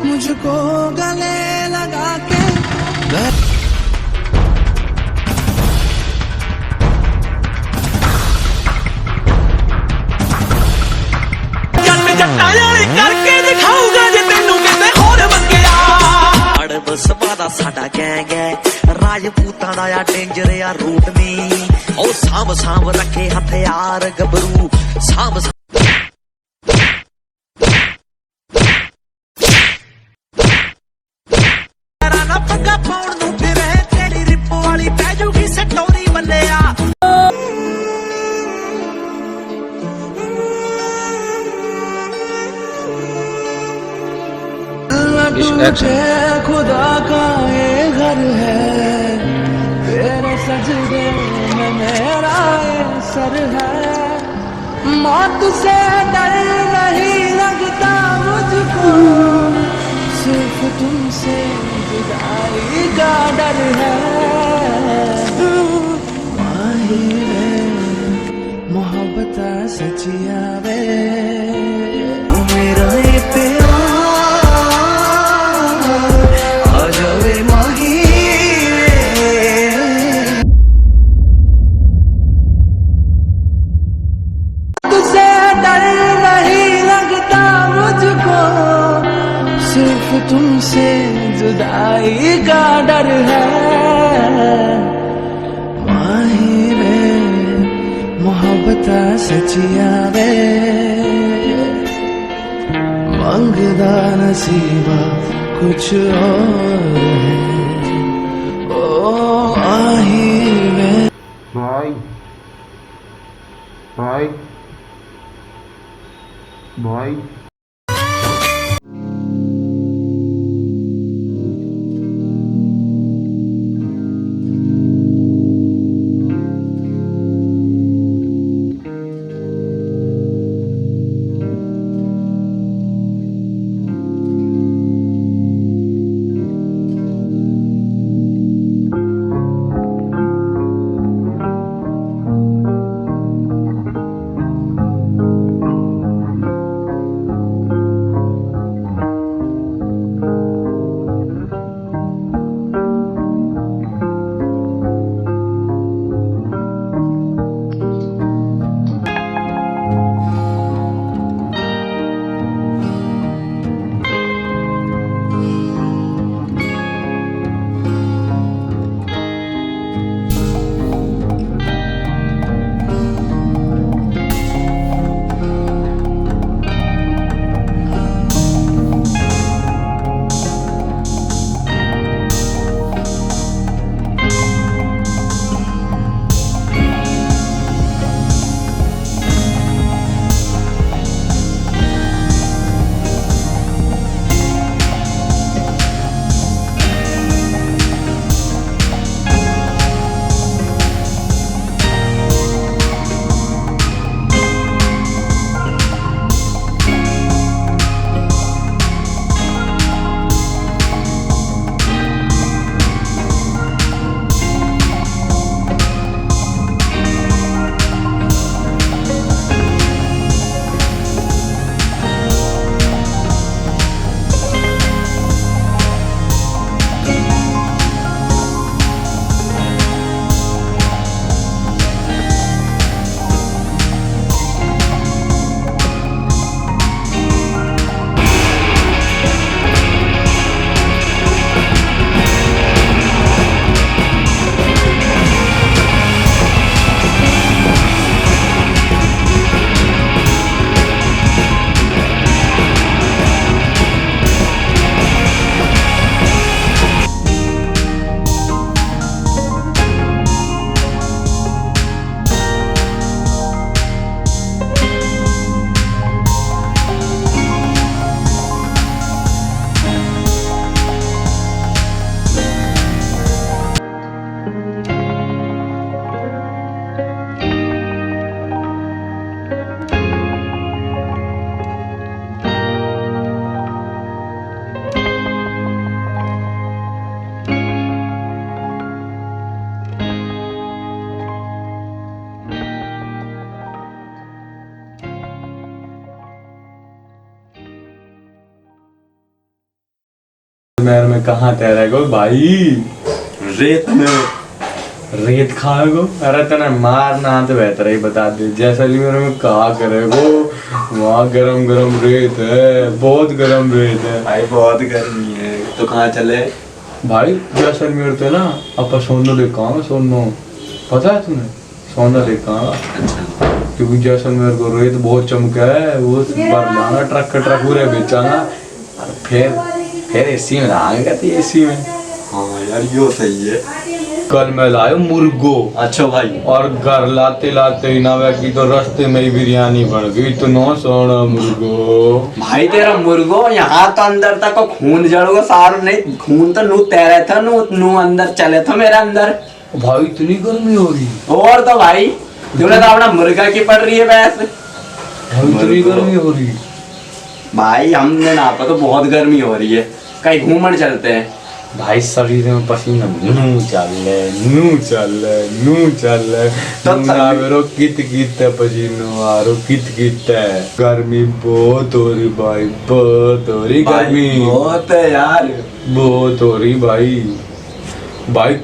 मुझको गले लगा के करके दिखाऊंगा जे तेनू किते होर मंगया अड़ब सबादा साडा गैंग है राजपूतां दा या डेंजर या रूट नी ओ साम साम रखे हथियार गबरू साम पग्गा पाउण नू फिरे तेरी रिप वाली पै जूगी सटोरी बल्लेया खुदा का ये घर है तेरे सजदे में मेरा ये सर है मौत से डर नहीं लगता मुझको सिर्फ तुमसे जुदाई का डर है माही वे मोहब्बत सचिया वे मेरा ये प्यार तुझसे डर है माही में मोहब्बत सचिया वे मंगदा नसीबा कुछ और है ओ आही में। भाई भाई भाई मैर में कहाँ तैरेगो भाई? रेत में रेत खाएगो? अरे तना मारना तो बेहतर ही बता दे। जैसलमेर में कहा करेगो? वहाँ गरम गरम रेत है, बहुत गरम रेत है भाई, बहुत गर्मी है। तो कहाँ चले भाई? जैसलमेर तो ना अपा सोना लेकर आना। सोना पता है तुम्हें? सोना लेकर आना। अच्छा। क्योंकि जैसलमेर को रेत बहुत चमका है, वो भर लाना ट्रक का ट्रक पूरे बेचाना, फिर एसी में लाएंगे तो एसी में। हाँ यार यो सही है। कल मैं लाया मुर्गो। अच्छा भाई। और घर लाते लाते ही ना की तो रास्ते में ही बिरयानी बन गई। तो नो सोना मुर्गो भाई, तेरा मुर्गो यहाँ तो अंदर तक को खून जड़ोगा सारो नहीं, खून तो नू तैरे था, नू अंदर चले था मेरे अंदर। भाई इतनी गर्मी हो रही? और तो भाई तूने तो अपना मुर्गा की पड़ रही है वैसे। इतनी गर्मी हो रही भाई? हमने ना तो बहुत गर्मी हो रही है, कहीं घूमने चलते हैं। भाई शरीर में पसीना नू चल तो मेरो कित पसीनो आरो कित गर्मी बहुत हो रही भाई, बहुत हो रही गर्मी। बहुत है यार, बहुत हो रही भाई।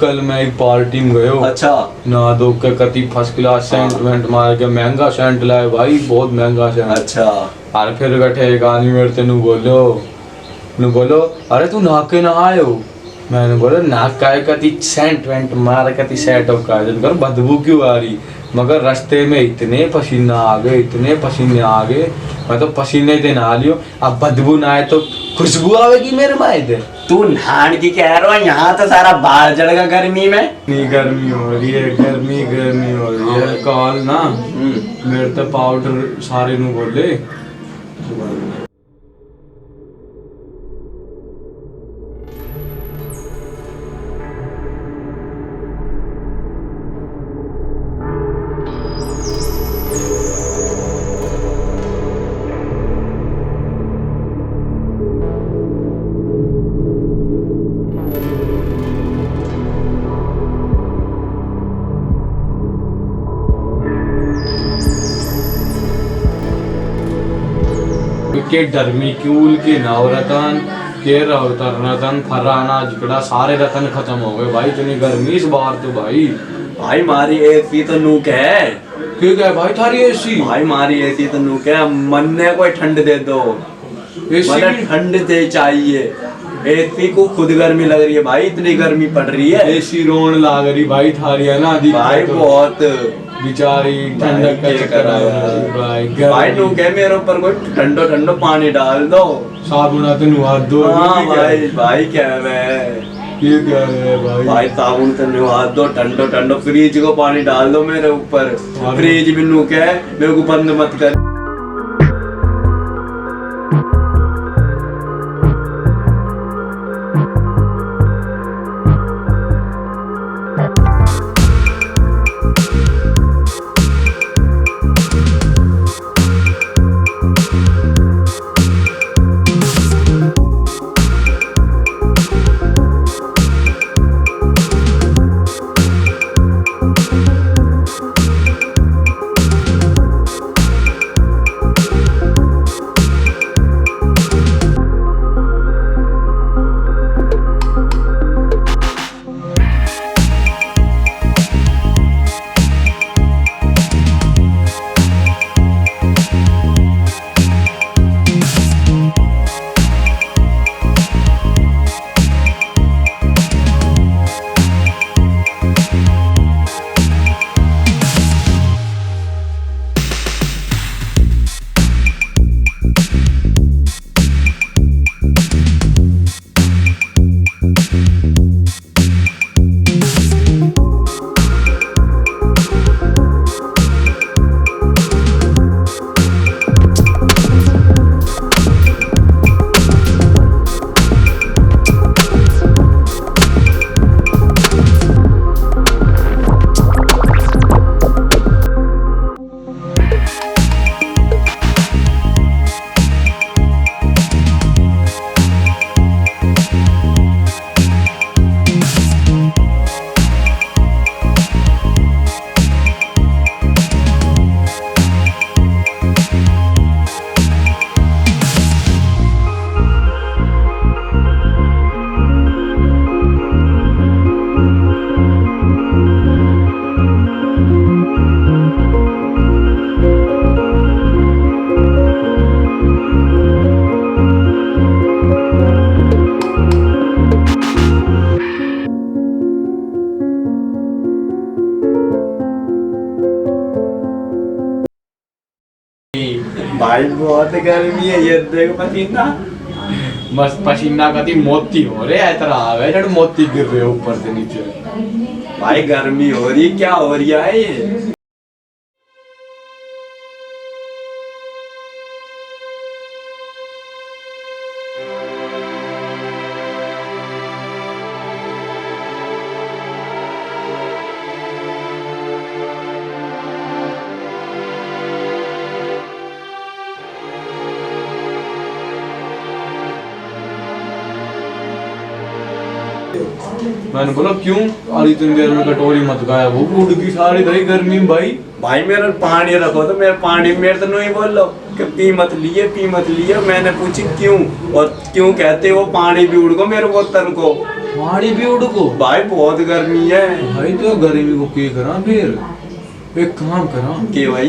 कल मैं एक पार्टी में गयो। अच्छा। ना दो के कति फर्स्ट क्लास सेंट वेंट मार के महंगा सेंट लाए भाई, बहुत महंगा सेंट। अच्छा। और फिर बैठे एक आदमी मेरे तेनू बोलो अरे तू नहा के ना आयो? मैंने बोला नाक काय कति सेंट वेंट मार कति सेट ऑफ का जन कर बदबू क्यों आ रही, मगर रास्ते में इतने पसीना आ गए, इतने पसीने आ गए, मैं तो पसीने से नहा लियो। अब बदबू ना आए तो खुशबू आवेगी मेरे माए दे। तू नहान की कह रहा है, यहाँ तो सारा बाल जड़ेगा गर्मी में। नहीं गर्मी हो रही है, गर्मी हो रही है। कल ना मेरे तो पाउडर सारे नु बोले के डरमी क्यूल के नाव रतन के रतन फराना जिकड़ा सारे रतन खत्म हो गए भाई। इतनी गर्मी इस बार तो भाई मारी एसी तो नूक है। क्यों क्या भाई थारी एसी? भाई मारी एसी तो नूक है, मन ने कोई ठंड दे दो, मतलब ठंड दे चाहिए। एसी को खुद गर्मी लग रही है भाई, इतनी गर्मी पड़ रही है। एसी रोन लाग रही भाई थारी है ना भाई बहुत बिचारी ठंडक का चक्कर भाई नू कह मेरे ऊपर कोई ठंडो ठंडो पानी डाल दो, साबुन तो नुहा दो। हाँ भाई क्या है ये क्या है भाई साबुन तो नुहा दो, ठंडो ठंडो फ्रिज को पानी डाल दो मेरे ऊपर। फ्रिज भी नू कह मेरे को बंद मत कर। भाई बहुत गर्मी है, ये देख पसीना मस्त पसीना कति मोती हो रहे है तरह आवे जड़ मोती गिर रहे ऊपर से नीचे। भाई गर्मी हो रही क्या हो रही है ये? मैंने बोला क्यों और इतनी देर में कटोरी मत गाया, वो उड़ की सारी दही गर्मी में भाई। भाई मेरा पानी रखो तो मेरे पानी मेरे तो नहीं बोल लो कि पी मत लिए। मैंने पूछी क्यों, और क्यों कहते वो पानी भी उड़ को मेरे बोतल को। पानी भी उड़ को भाई बहुत गर्मी है भाई। तो गर्मी को क्या करा फिर, एक काम करा के भाई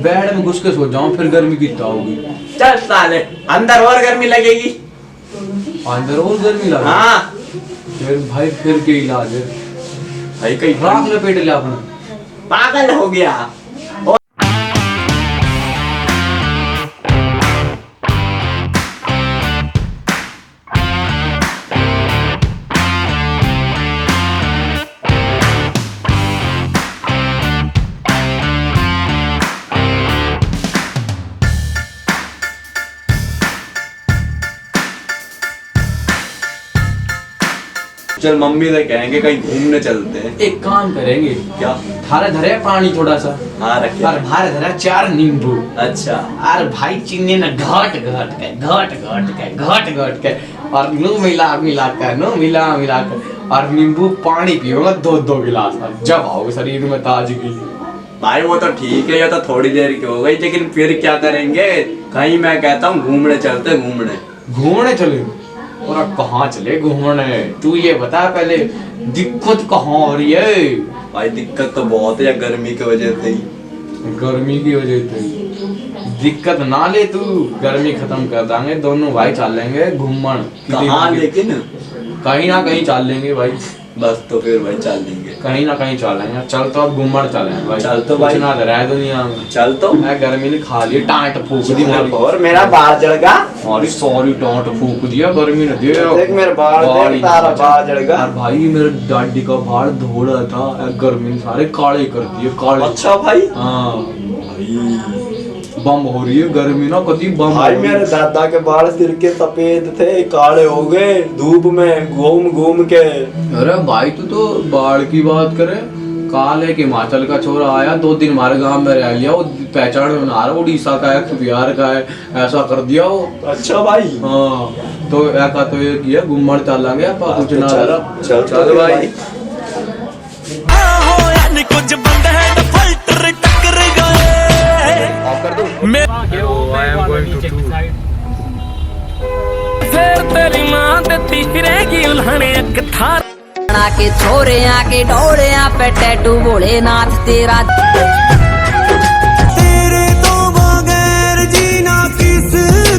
बेड में घुस के सो जाऊं, फिर गर्मी कितना होगी। चल साले अंदर और गर्मी लगेगी। अंदर और गर्मी लगे? हाँ फिर भाई फिर के इलाज है भाई, कहीं रात लपेट लिया अपना, पागल हो गया। चल मम्मी से कहेंगे कहीं घूमने चलते हैं। एक काम करेंगे, क्या? थारे धरे पानी थोड़ा सा, हाँ रखे। और भारे धरे 4 नींबू। अच्छा। और भाई चीनी ना घट के और नो मिला कर और नींबू पानी पियोगा 2 गिलास, जब आओगे शरीर में ताजगी। भाई वो तो ठीक है, ये तो थोड़ी देर की हो गई, लेकिन फिर क्या करेंगे? कहीं मैं कहता हूँ घूमने चलते, घूमने चले। और कहाँ चले घूमने? तू ये बता पहले, दिक्कत कहाँ हो रही है? भाई दिक्कत तो बहुत है, गर्मी की वजह से ही। गर्मी की वजह से दिक्कत ना ले तू, गर्मी खत्म कर देंगे दोनों भाई, चल लेंगे घूमन। कहाँ? लेकिन कहीं ना कहीं चल लेंगे भाई। बस तो फिर भाई चल लेंगे, कहीं ना कहीं चलेंगे। चल तो अब घूमन चले भाई। चल तो भाई, ना रहा दुनिया में। चल तो। मैं गर्मी ने खा लिया, टांट फूक दी मारी, और मेरा बाल जल गया। अरे सॉरी, टांट फूक दिया गर्मी ने। देख मेरे बाल, देख तारा बाल जल गया। और भाई मेरे दादी का बाल धोड़ा था, गर्मी ने सारे काले कर दिए, काले। अच्छा भाई। हाँ भाई, बम हो रही है गर्मी ना, कभी बम। भाई मेरे दादा के बाल सिर के सफेद थे, काले हो गए धूप में घूम के। अरे भाई तू तो बाढ़ की बात करे, काले के हिमाचल का छोरा आया 2 दिन हमारे गांव में रह लिया, वो पहचान में ना रहा, उड़ीसा का है, बिहार का है, ऐसा कर दिया वो। अच्छा भाई। हाँ तो ऐसा तो ये किया, घूमर चलेंगे आप कुछ ना। चल भाई। कुछ बंद है फिल्टर टक्कर गए। फिर तेरी मां देती फिरेगी उल्हने एक थार के छोरे आके डोरे पे टैटू भोलेनाथ तेरा। तेरे तो बगैर जीना किस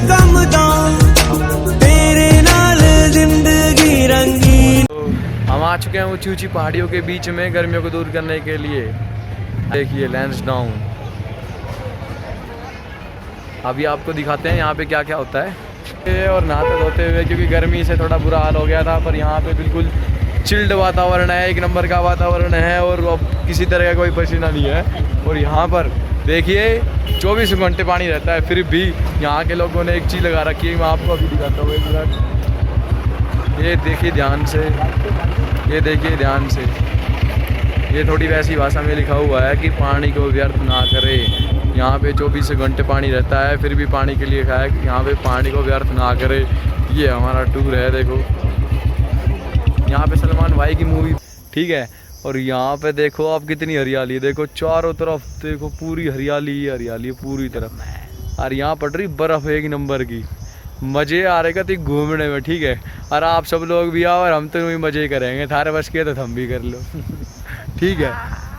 कम दा, तेरे नाल जिंदगी रंगीन। हम आ चुके हैं ऊंची ऊंची पहाड़ियों के बीच में गर्मियों को दूर करने के लिए। देखिए लैंसडाउन, अभी आपको दिखाते हैं यहाँ पे क्या क्या होता है। और नहाते धोते हुए, क्योंकि गर्मी से थोड़ा बुरा हाल हो गया था, पर यहाँ पे बिल्कुल चिल्ड वातावरण है, 1 नंबर का वातावरण है, और अब किसी तरह का कोई पसीना नहीं है। और यहाँ पर देखिए 24 घंटे पानी रहता है, फिर भी यहाँ के लोगों ने एक चीज़ लगा रखी है, मैं आपको अभी दिखाता हूँ 1 मिनट। ये देखिए ध्यान से, ये देखिए ध्यान से, ये थोड़ी वैसी भाषा में लिखा हुआ है कि पानी को व्यर्थ ना करे। यहाँ पे 24 घंटे पानी रहता है, फिर भी पानी के लिए लिखा है कि यहाँ पे पानी को व्यर्थ ना करे। ये हमारा टूर है, देखो यहाँ पे सलमान भाई की मूवी, ठीक है। और यहाँ पे देखो आप कितनी हरियाली है, देखो चारों तरफ देखो, पूरी हरियाली ही हरियाली है पूरी तरफ। और यहाँ पड़ रही बर्फ़ 1 नंबर की, मज़े आ रहे थे घूमने में, ठीक है। और आप सब लोग भी आओ, और हम तो वही मज़े करेंगे, थारे बस के तो हम भी कर लो ठीक है।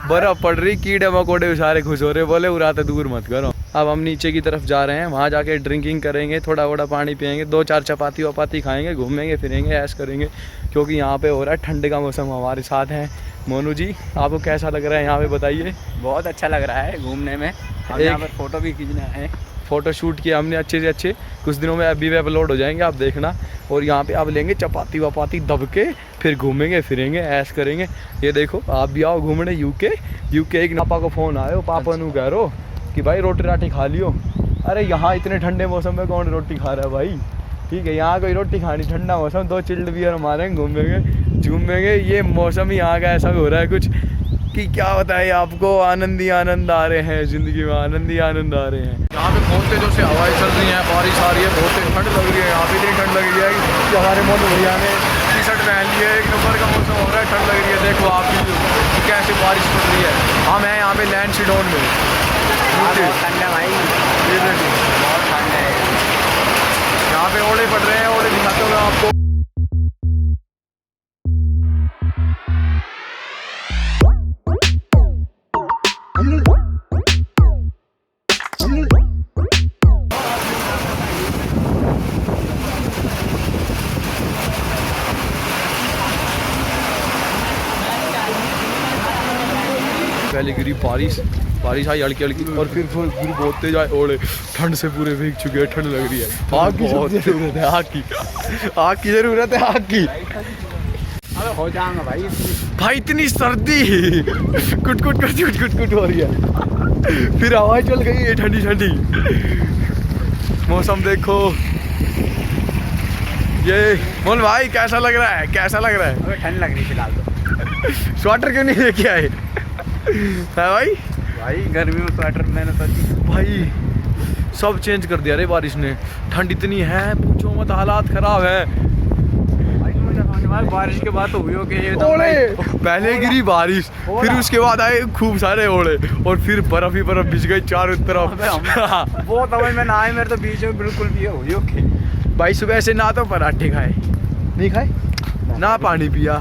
बर्फ़ पड़ रही, कीड़े मकोड़े सारे खुश हो रहे, बोले उड़ाते दूर मत करो। अब हम नीचे की तरफ जा रहे हैं, वहाँ जाके ड्रिंकिंग करेंगे, थोड़ा थोड़ा पानी पियेंगे, 2-4 चपाती वपाती खाएंगे, घूमेंगे फिरेंगे, ऐश करेंगे, क्योंकि यहाँ पे हो रहा है ठंड का मौसम। हमारे साथ हैं मोनू जी, आपको कैसा लग रहा है यहाँ पे बताइए। बहुत अच्छा लग रहा है घूमने में, यहाँ पर फ़ोटो भी खींचना है। फ़ोटो शूट किया हमने अच्छे से अच्छे, कुछ दिनों में अभी भी अपलोड हो जाएंगे, आप देखना। और यहाँ पे आप लेंगे चपाती वपाती दब के, फिर घूमेंगे फिरेंगे, ऐश करेंगे। ये देखो आप भी आओ घूमने यूके। एक पापा को फ़ोन आयो, पापा नू कह रो कि भाई रोटी राटी खा लियो। अरे यहाँ इतने ठंडे मौसम में कौन रोटी खा रहा है भाई, ठीक है। यहाँ कोई रोटी खानी, ठंडा मौसम, 2 चिल्ड बियर मारेंगे, घूमेंगे झूमेंगे। ये मौसम ही यहाँ का ऐसा हो रहा है कुछ कि क्या बताए आपको, आनंद ही आनंद आ रहे हैं, ज़िंदगी में आनंद ही आनंद आ रहे हैं। यहाँ पे बहुत तेज़ों से हवाएं चल रही हैं, बारिश आ रही है, बहुत तेज ठंड लग रही है। यहाँ पे इतनी ठंड लग रही है कि हमारे मोनू भैया ने टी-शर्ट पहन ली है, 1 नंबर का मौसम हो रहा है, ठंड लग रही है। देखो आप भी कैसे बारिश पड़ रही है। हम हैं यहाँ पे लैंडडाउन में, ठंड है भाई, बहुत ठंड है। यहाँ पे ओले पड़ रहे हैं, ओले दिखाते हुए आपको। पहले गिरी बारिश, बारिश आई हल्की हल्की और फिर बहुत तेज आए ओले, ठंड से पूरे भीग चुके हैं, ठंड लग रही है। आग की जरूरत है, आग की जरूरत है, आग की। अबे हो जाएगा भाई इतनी सर्दी कुट कुट हो रही है। फिर हवाएं चल गई है ठंडी ठंडी। मौसम देखो ये। मोहन भाई कैसा लग रहा है, कैसा लग रहा है? ठंड लग रही फिलहाल तो। स्वेटर क्यों नहीं लेके आए? है भाई गर्मी में स्वेटर मैंने सोची भाई सब चेंज कर दिया रे बारिश ने। ठंड इतनी है पूछो मत, हालात खराब है। बारिश के बाद तो हुई हो गई ओले, पहले गिरी बारिश, फिर उसके बाद आए खूब सारे ओले और फिर बर्फ ही बर्फ बिछ गई चारों तरफ। वो समझ में ना आए, मेरे तो बीच में बिल्कुल भी हुई हो गई भाई। सुबह से ना तो पराठे खाए, नहीं खाए ना पानी पिया,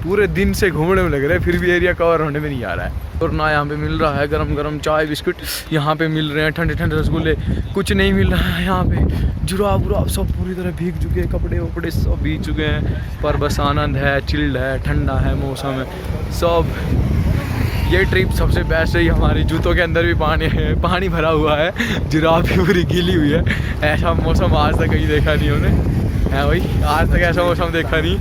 पूरे दिन से घूमने में लग रहे, फिर भी एरिया कवर होने में नहीं आ रहा है। और ना यहाँ पे मिल रहा है गरम गरम चाय बिस्कुट, यहाँ पे मिल रहे हैं ठंडे ठंडे रसगुल्ले, कुछ नहीं मिल रहा है यहाँ पे। जुराब उराब सब पूरी तरह भीग चुके हैं, कपड़े वपड़े सब भीग चुके हैं, पर बस आनंद है, चिल्ड है, ठंडा है मौसम है सब। ये ट्रिप सबसे बेस्ट रही हमारी। जूतों के अंदर भी पानी भरा हुआ है, जुराब भी पूरी गीली हुई है। ऐसा मौसम आज तक कहीं देखा नहीं हमने, है भाई, आज तक ऐसा मौसम देखा नहीं।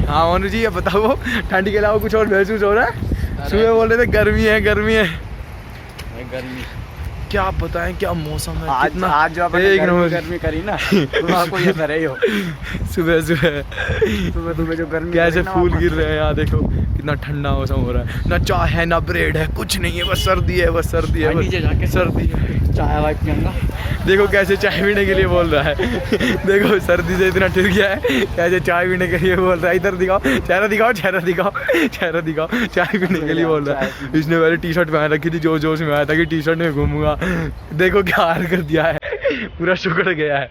हाँ मोनू जी, ये बताओ ठंड के अलावा कुछ और महसूस हो रहा है? सुबह बोल रहे थे गर्मी है गर्मी है, गर्मी क्या बताएं क्या मौसम है। आज जो अपन गर्मी करी ना तो आपको ये करे हो। सुबह जो गर्मी कैसे फूल गिर रहे हैं यहाँ देखो, कितना ठंडा मौसम हो रहा है। ना चाय है ना ब्रेड है, कुछ नहीं है, बस सर्दी है, बस सर्दी है, नीचे जाके सर्दी है। चाय वाय पियंगा। देखो कैसे चाय पीने के लिए बोल रहा है। देखो सर्दी से इतना डर गया है, कैसे चाय पीने के लिए बोल रहा है। इधर दिखाओ चेहरा, दिखाओ चेहरा, दिखाओ चेहरा, दिखाओ। चाय पीने के लिए बोल रहा है। इसने पहले टी शर्ट पहन रखी थी, जोश में आया था कि टी शर्ट में घूमूंगा। देखो क्या हाल कर दिया है, पूरा सुकड़ गया है।